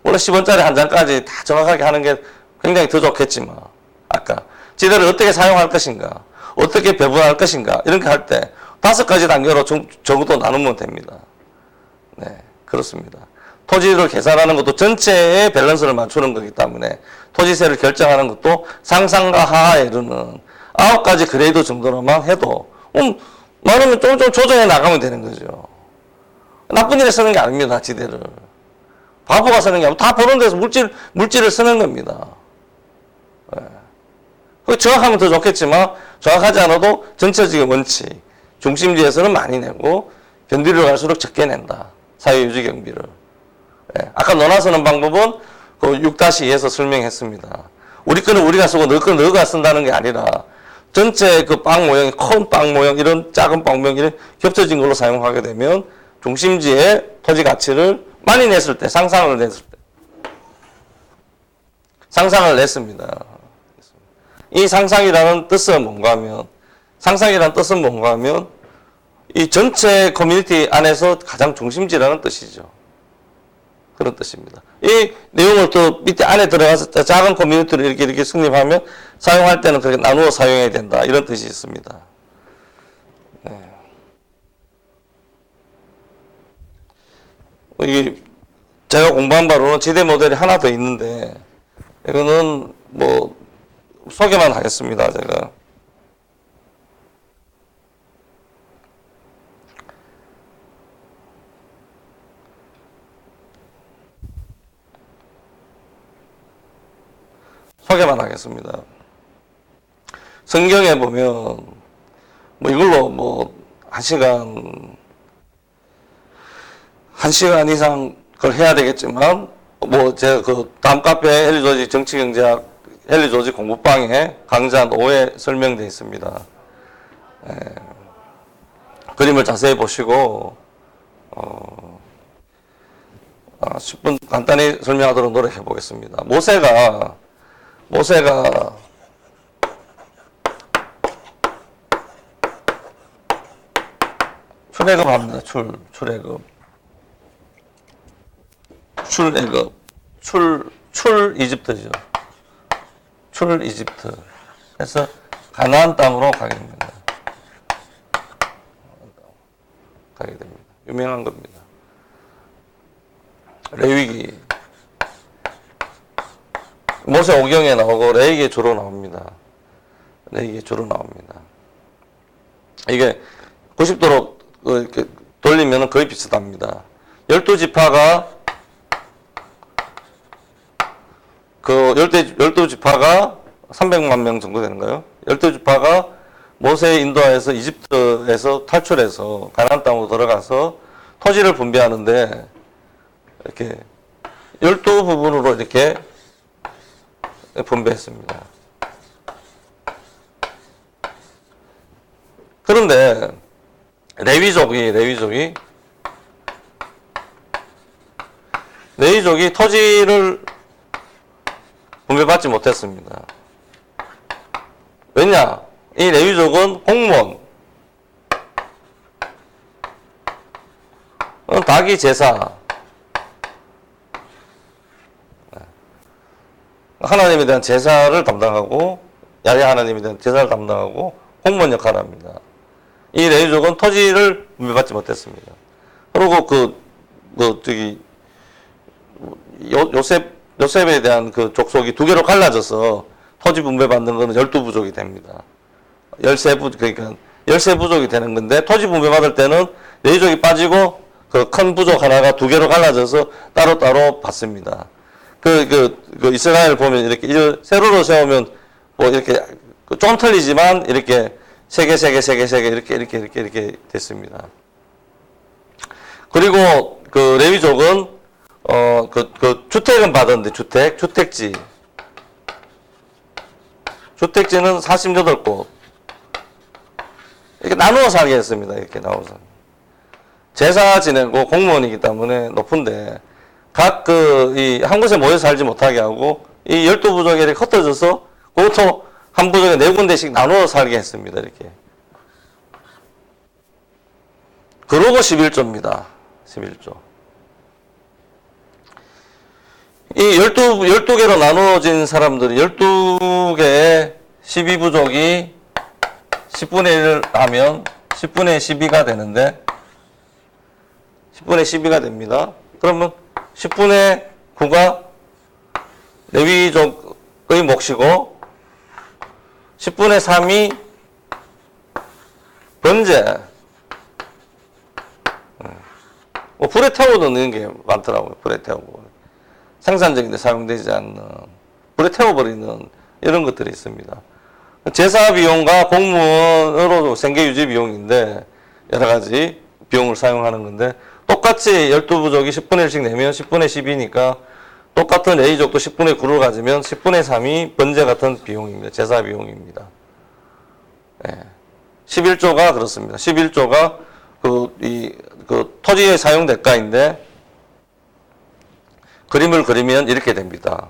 Speaker 1: 물론 10원짜리 한 장까지 다 정확하게 하는 게 굉장히 더 좋겠지만, 아까 지대를 어떻게 사용할 것인가, 어떻게 배분할 것인가, 이런 거 할 때 5가지 단계로 정도 나누면 됩니다. 네, 그렇습니다. 토지를 계산하는 것도 전체의 밸런스를 맞추는 거기 때문에 토지세를 결정하는 것도 상상과 하하에 이르는 9가지 그레이드 정도로만 해도 많으면 좀 조정해 나가면 되는 거죠. 나쁜 일에 쓰는 게 아닙니다. 지대를. 바보가 쓰는 게 아니고 다 보는 데서 물질을 쓰는 겁니다. 네. 정확하면 더 좋겠지만 정확하지 않아도 전체적인 원칙, 중심지에서는 많이 내고 변두리로 갈수록 적게 낸다. 사회유지 경비를. 네. 아까 논아 쓰는 방법은 그 6-2에서 설명했습니다. 우리 거는 우리가 쓰고 너 거는 너가 쓴다는 게 아니라 전체 그 빵 모양이 큰 빵 모양, 이런 작은 빵 모양, 이런 겹쳐진 걸로 사용하게 되면 중심지의 토지 가치를 많이 냈을 때, 상상을 냈습니다. 이 상상이라는 뜻은 뭔가 하면, 이 전체 커뮤니티 안에서 가장 중심지라는 뜻이죠. 그런 뜻입니다. 이 내용을 또 밑에 안에 들어가서 작은 커뮤니티를 이렇게 성립하면 사용할 때는 그렇게 나누어 사용해야 된다. 이런 뜻이 있습니다. 네. 이게 제가 공부한 바로는 지대 모델이 하나 더 있는데, 이거는 소개만 하겠습니다. 제가. 소개만 하겠습니다. 성경에 보면, 이걸로 1시간 이상 그걸 해야 되겠지만, 뭐 제가 그 다음 카페 헨리 조지 정치경제학 헨리 조지 공부방에 강좌 5에 설명되어 있습니다. 예. 그림을 자세히 보시고 10분 간단히 설명하도록 노력해 보겠습니다. 모세가 출애굽합니다. 출애굽 이집트죠. 이집트. 그래서 가나안 땅으로 가게 됩니다. 유명한 겁니다. 레위기. 모세 오경에 나오고 레위기에 주로 나옵니다. 이게 90도로 이렇게 돌리면 거의 비슷합니다. 12지파가 12지파가 300만 명 정도 되는가요? 12지파가 모세의 인도하에서 이집트에서 탈출해서 가나안 땅으로 들어가서 토지를 분배하는데 이렇게 12부분으로 이렇게 분배했습니다. 그런데 레위족이 토지를 분배받지 못했습니다. 왜냐? 이 레위족은 공무원, 닭이 제사, 하나님에 대한 제사를 담당하고 야훼 하나님에 대한 제사를 담당하고 공무원 역할을 합니다. 이 레위족은 토지를 분배받지 못했습니다. 그리고 요셉에 대한 그 족속이 두 개로 갈라져서 토지 분배받는 것은 12부족이 됩니다. 13부족이 되는 건데, 토지 분배받을 때는 레위족이 빠지고 그 큰 부족 하나가 두 개로 갈라져서 따로따로 받습니다. 이스라엘 보면 이렇게 세로로 세우면 뭐 이렇게 좀 틀리지만 이렇게 세 개 이렇게 됐습니다. 그리고 그 레위족은 주택은 받았는데 주택지는 48곳 이렇게 나누어 살게 했습니다. 이렇게 나눠서 제사 지내고 공무원이기 때문에 높은데 한 곳에 모여 살지 못하게 하고 이 12부족이 이렇게 흩어져서 그것도 한 부족에 4군데씩 나누어 살게 했습니다. 이렇게. 그러고 11조입니다. 11조. 이 12개로 나누어진 사람들이 12개의 12부족이 10분의 1을 하면 10분의 12가 되는데 10분의 12가 됩니다. 그러면 10분의 9가 레위족의 몫이고 10분의 3이 번제. 불에 태워 넣는 게 많더라고요. 불에 태우고. 생산적인데 사용되지 않는, 불에 태워버리는 이런 것들이 있습니다. 제사 비용과 공무원으로 생계 유지 비용인데 여러 가지 비용을 사용하는 건데 똑같이 12부족이 10분의 1씩 내면 10분의 10이니까 똑같은 레위족도 10분의 9를 가지면 10분의 3이 번제 같은 비용입니다. 제사 비용입니다. 네. 11조가 그렇습니다. 11조가 토지의 사용 대가인데 그림을 그리면 이렇게 됩니다.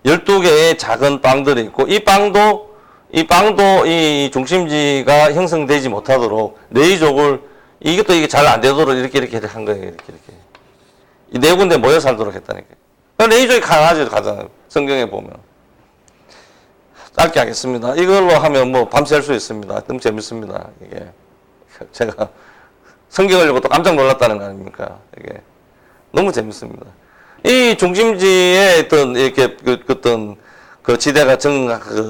Speaker 1: 12개의 작은 빵들이 있고 이 빵도 이 중심지가 형성되지 못하도록 레위족을 이것도 이게 잘 안 되도록 이렇게 한 거예요. 이렇게. 이 4군데 모여 살도록 했다니까. 레위족이 강하죠, 가장. 성경에 보면. 짧게 하겠습니다. 이걸로 하면 뭐 밤새 할 수 있습니다. 너무 재밌습니다. 이게. 제가 성경을 읽고 또 깜짝 놀랐다는 거 아닙니까? 이게. 너무 재밌습니다. 이 중심지에 이렇게 그 지대가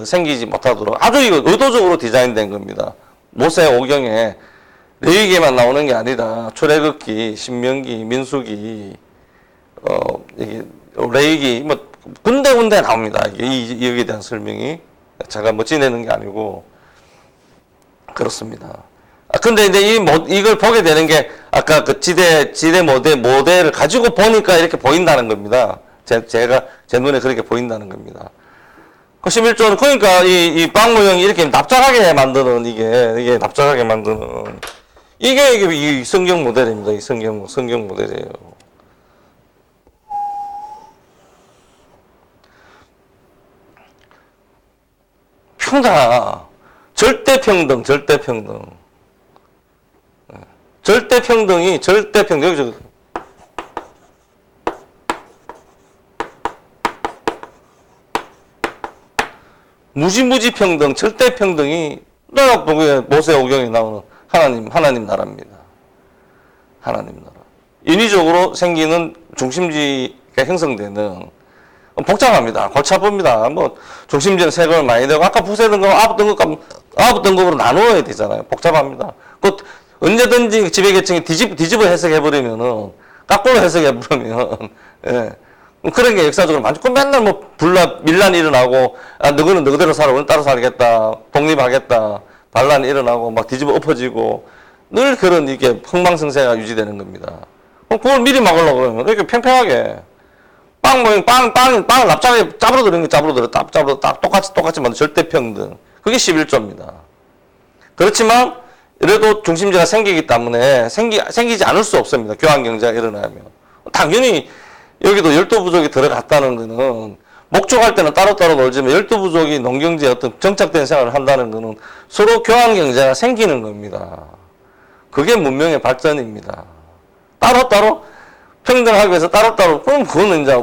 Speaker 1: 생기지 못하도록 아주 이거 의도적으로 디자인된 겁니다. 모세 오경에 레위기에만 나오는 게 아니라 출애굽기, 신명기, 민수기, 이게 레위기 뭐 군데군데 나옵니다. 여기에 대한 설명이 제가 뭐 지내는 게 아니고 그렇습니다. 근데 이제 이걸 보게 되는 게 아까 그 지대 모델을 가지고 보니까 이렇게 보인다는 겁니다. 제 눈에 그렇게 보인다는 겁니다. 그 11조는 그러니까 이 빵 모형이 이렇게 납작하게 만드는 이게 납작하게 만드는 이게 이 성경 모델입니다. 이 성경 모델이에요. 평다. 절대평등. 절대평등이 절대평등. 무지무지 평등, 절대평등이 딱 보기에 모세오경에 나오는 하나님 나라입니다. 하나님 나라. 인위적으로 생기는 중심지가 형성되는 복잡합니다. 골치 아픕니다. 뭐 중심지는 세금을 많이 내고 아까 부세 등급, 아홉 등급으로 나누어야 되잖아요. 복잡합니다. 그 언제든지 지배계층이 뒤집어 해석해버리면은 거꾸로 해석해버리면 예. 그런 게 역사적으로 많죠. 그 맨날 뭐 밀란이 일어나고 너희는 너희대로 살아, 우리는 따로 살겠다, 독립하겠다, 반란이 일어나고 막 뒤집어 엎어지고 늘 그런 이게 흥망성쇠가 유지되는 겁니다. 그걸 미리 막으려고 그러면 이렇게 평평하게 빵을 납작하게 짜부러들은 게 딱 똑같이 만든 절대평등. 그게 11조입니다. 그렇지만 이래도 중심지가 생기기 때문에 생기지 않을 수 없습니다. 교환경제가 일어나면. 당연히 여기도 열도부족이 들어갔다는 거는 목적할 때는 따로따로 놀지만 열도부족이 농경지에 어떤 정착된 생활을 한다는 거는 서로 교환경제가 생기는 겁니다. 그게 문명의 발전입니다. 따로따로 평등하기 위해서 따로따로 그럼 그거는 이제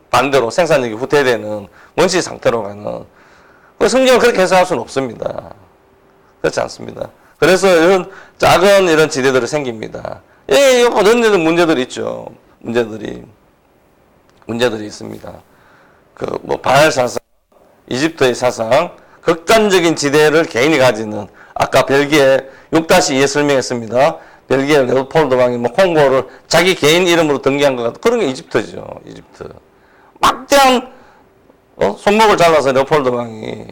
Speaker 1: 반대로 생산력이 후퇴되는 원시 상태로 가는 성경은 그렇게 해석할 수는 없습니다. 그렇지 않습니다. 그래서 이런 작은 이런 지대들이 생깁니다. 이런 문제들이 있죠. 문제들이 있습니다. 바알 사상, 이집트의 사상, 극단적인 지대를 개인이 가지는 아까 벨기에 6-2에 설명했습니다. 벨기에 레오폴드 왕이 콩고를 자기 개인 이름으로 등기한 것 같은 그런 게 이집트죠. 이집트. 막대한 손목을 잘라서 레오폴드 왕이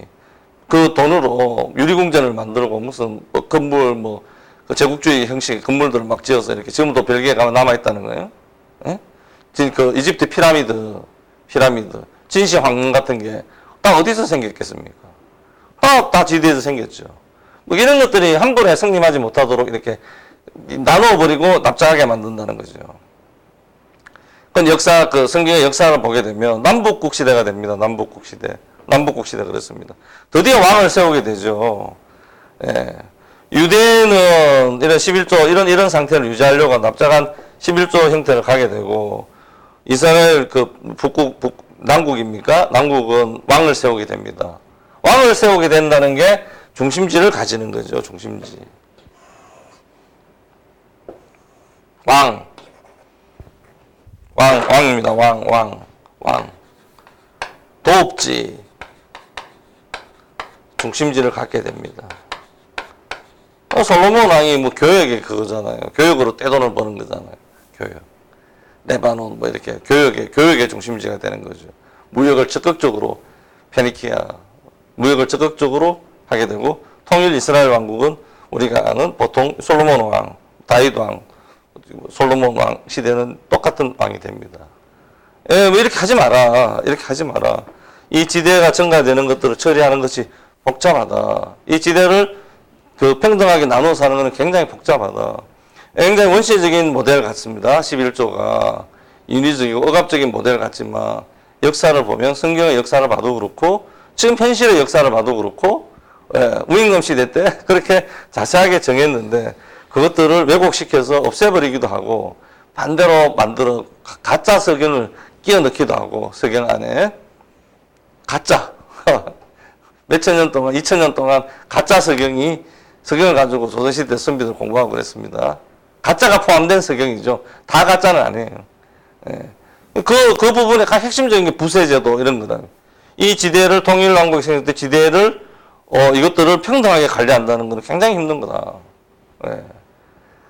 Speaker 1: 그 돈으로 유리궁전을 만들고 무슨 건물 그 제국주의 형식의 건물들을 막 지어서 이렇게 지금도 벨기에 가면 남아있다는 거예요. 예? 그 이집트 피라미드, 진시 황금 같은 게 다 어디서 생겼겠습니까? 다 지대에서 생겼죠. 이런 것들이 한 번에 성립하지 못하도록 이렇게 나누어버리고 납작하게 만든다는 거죠. 그건 성경의 역사를 보게 되면 남북국 시대가 됩니다. 남북국 시대 그렇습니다. 드디어 왕을 세우게 되죠. 예. 유대는 이런 11조, 이런 상태를 유지하려고 납작한 11조 형태를 가게 되고, 이스라엘 남국입니까? 남국은 왕을 세우게 됩니다. 왕을 세우게 된다는 게 중심지를 가지는 거죠, 중심지. 왕입니다, 왕. 도읍지. 중심지를 갖게 됩니다. 솔로몬 왕이 교역의 그거잖아요. 교역으로 떼돈을 버는 거잖아요. 교역. 레바논 이렇게 교역의 중심지가 되는 거죠. 무역을 적극적으로 무역을 적극적으로 하게 되고 통일 이스라엘 왕국은 우리가 아는 보통 솔로몬 왕, 다윗 왕, 솔로몬 왕 시대는 똑같은 왕이 됩니다. 이렇게 하지 마라. 이 지대가 증가되는 것들을 처리하는 것이 복잡하다. 이 지대를 평등하게 나눠서 하는 것은 굉장히 복잡하다. 굉장히 원시적인 모델 같습니다. 11조가 인위적이고 억압적인 모델 같지만 역사를 보면 성경의 역사를 봐도 그렇고 지금 현실의 역사를 봐도 그렇고 우임금 시대 때 그렇게 자세하게 정했는데 그것들을 왜곡시켜서 없애버리기도 하고 반대로 만들어 가짜 석연을 끼워 넣기도 하고 석연 안에 가짜 몇천 년 동안 2000년 동안 가짜 석연을 가지고 조선시대 선비들 공부하고 그랬습니다. 가짜가 포함된 석영이죠. 다 가짜는 아니에요. 그 부분에 가장 핵심적인 게 부세제도 이런 거다. 이 지대를 통일왕국이 생길 때 지대를 이것들을 평등하게 관리한다는 것은 굉장히 힘든 거다.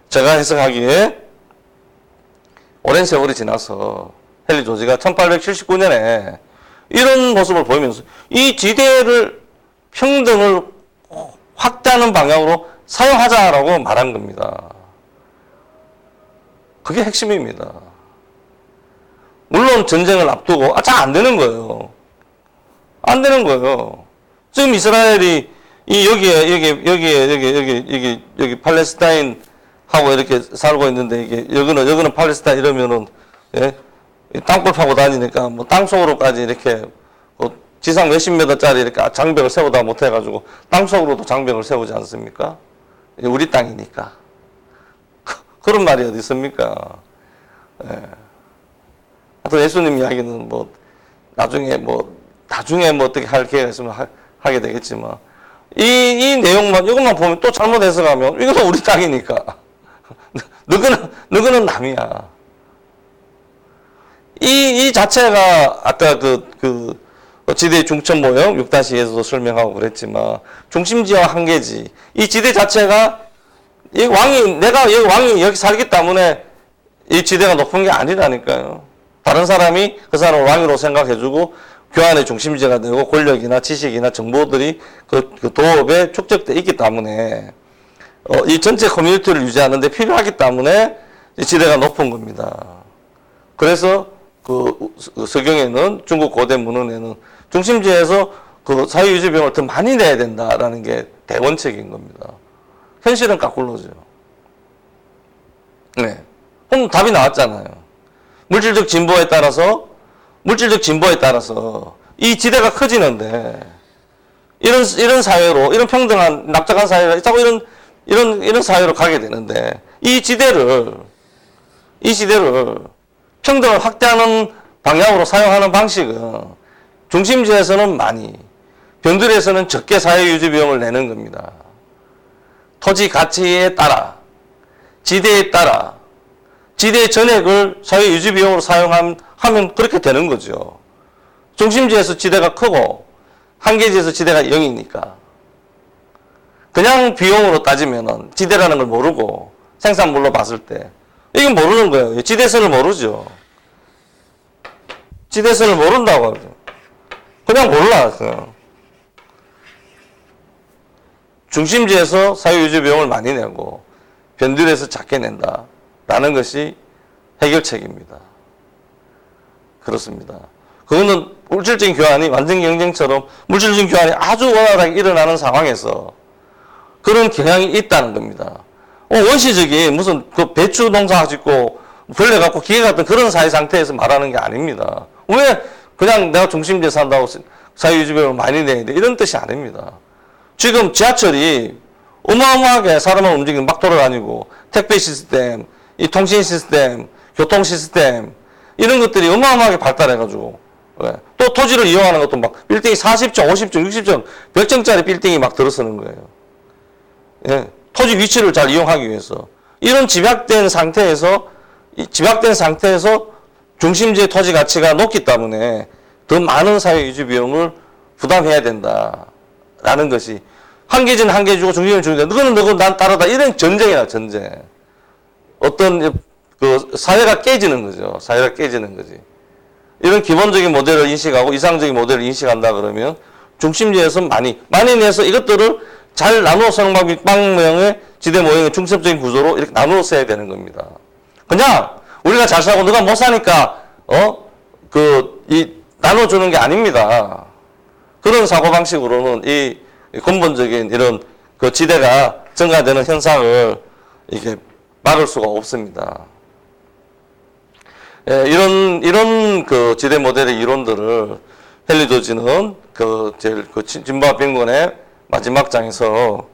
Speaker 1: 제가 해석하기에 오랜 세월이 지나서 헨리 조지가 1879년에 이런 모습을 보이면서 이 지대를 평등을 확대하는 방향으로 사용하자라고 말한 겁니다. 그게 핵심입니다. 물론 전쟁을 앞두고 잘 안 되는 거예요. 안 되는 거예요. 지금 이스라엘이 여기 팔레스타인 하고 이렇게 살고 있는데 이게 여기는 팔레스타인 이러면은 예? 땅굴 파고 다니니까 뭐 땅속으로까지 이렇게 지상 몇십 미터짜리 이렇게 장벽을 세우다 못해가지고 땅속으로도 장벽을 세우지 않습니까? 우리 땅이니까. 그런 말이 어디 있습니까? 예. 하여튼 예수님 이야기는 뭐 나중에 뭐 어떻게 할 기회가 있으면 하게 되겠지만 이 내용만 이것만 보면 또 잘못 해석하면 이것도 우리 땅이니까 너그는 남이야. 이 자체가 아까 지대 중첩 모형 6-2에서도 설명하고 그랬지만 중심지와 한계지 이 지대 자체가 내가 여기 왕이 여기 살기 때문에 이 지대가 높은 게 아니라니까요. 다른 사람이 그 사람을 왕으로 생각해주고 교환의 중심지가 되고 권력이나 지식이나 정보들이 그 도읍에 축적되어 있기 때문에 이 전체 커뮤니티를 유지하는 데 필요하기 때문에 이 지대가 높은 겁니다. 그래서 그 서경에는 중국 고대 문헌에는 중심지에서 그 사회유지 비용을 더 많이 내야 된다라는 게 대원칙인 겁니다. 현실은 거꾸로죠. 네. 그럼 답이 나왔잖아요. 물질적 진보에 따라서 이 지대가 커지는데 이런 사회로 이런 평등한 납작한 사회가 자꾸 이런 사회로 가게 되는데 이 지대를 평등을 확대하는 방향으로 사용하는 방식은 중심지에서는 많이, 변두리에서는 적게 사회유지 비용을 내는 겁니다. 토지 가치에 따라, 지대에 따라, 지대의 전액을 사회유지 비용으로 사용하면 그렇게 되는 거죠. 중심지에서 지대가 크고 한계지에서 지대가 0이니까. 그냥 비용으로 따지면은 지대라는 걸 모르고 생산물로 봤을 때 이건 모르는 거예요. 지대선을 모르죠. 지대선을 모른다고 하죠. 그냥 몰라. 중심지에서 사회유지 비용을 많이 내고 변두리에서 작게 낸다. 라는 것이 해결책입니다. 그렇습니다. 그거는 물질적인 교환이 완전 경쟁처럼 물질적인 교환이 아주 원활하게 일어나는 상황에서 그런 경향이 있다는 겁니다. 원시적인 무슨 그 배추 농사 짓고 벌레 갖고 기계 같은 그런 사회 상태에서 말하는 게 아닙니다. 왜 그냥 내가 중심지에 산다고 사회유지 비용을 많이 내야 돼? 이런 뜻이 아닙니다. 지금 지하철이 어마어마하게 사람을 움직이는 막 돌아다니고 택배 시스템, 이 통신 시스템, 교통 시스템 이런 것들이 어마어마하게 발달해가지고 또 토지를 이용하는 것도 막 빌딩이 40층, 50층, 60층, 100층짜리 빌딩이 막 들어서는 거예요. 예, 토지 위치를 잘 이용하기 위해서 이런 집약된 상태에서 중심지의 토지 가치가 높기 때문에 더 많은 사회 유지 비용을 부담해야 된다라는 것이 한계지는 한계주고 중심지는 중심지. 너는 난 따르다. 이런 전쟁이야, 전쟁. 어떤 그 사회가 깨지는 거죠. 사회가 깨지는 거지. 이런 기본적인 모델을 인식하고 이상적인 모델을 인식한다 그러면 중심지에서 많이 내서 이것들을 잘 나누어 쓰는 방모형의 지대 모형의 중첩적인 구조로 이렇게 나누어 써야 되는 겁니다. 그냥 우리가 잘 살고 누가 못 사니까 나눠주는 게 아닙니다. 그런 사고방식으로는 이 근본적인 이런 그 지대가 증가되는 현상을 이렇게 막을 수가 없습니다. 예, 이런 그 지대 모델의 이론들을 헨리 조지는 진보와 빈곤의 마지막 장에서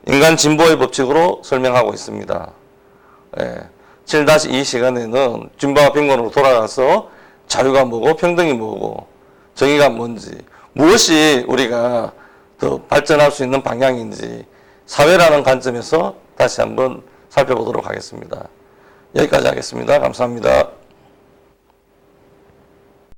Speaker 1: 인간 진보의 법칙으로 설명하고 있습니다. 예, 7-2 시간에는 진보와 빈곤으로 돌아가서 자유가 뭐고 평등이 뭐고 정의가 뭔지 무엇이 우리가 더 발전할 수 있는 방향인지 사회라는 관점에서 다시 한번 살펴보도록 하겠습니다. 여기까지 하겠습니다. 감사합니다.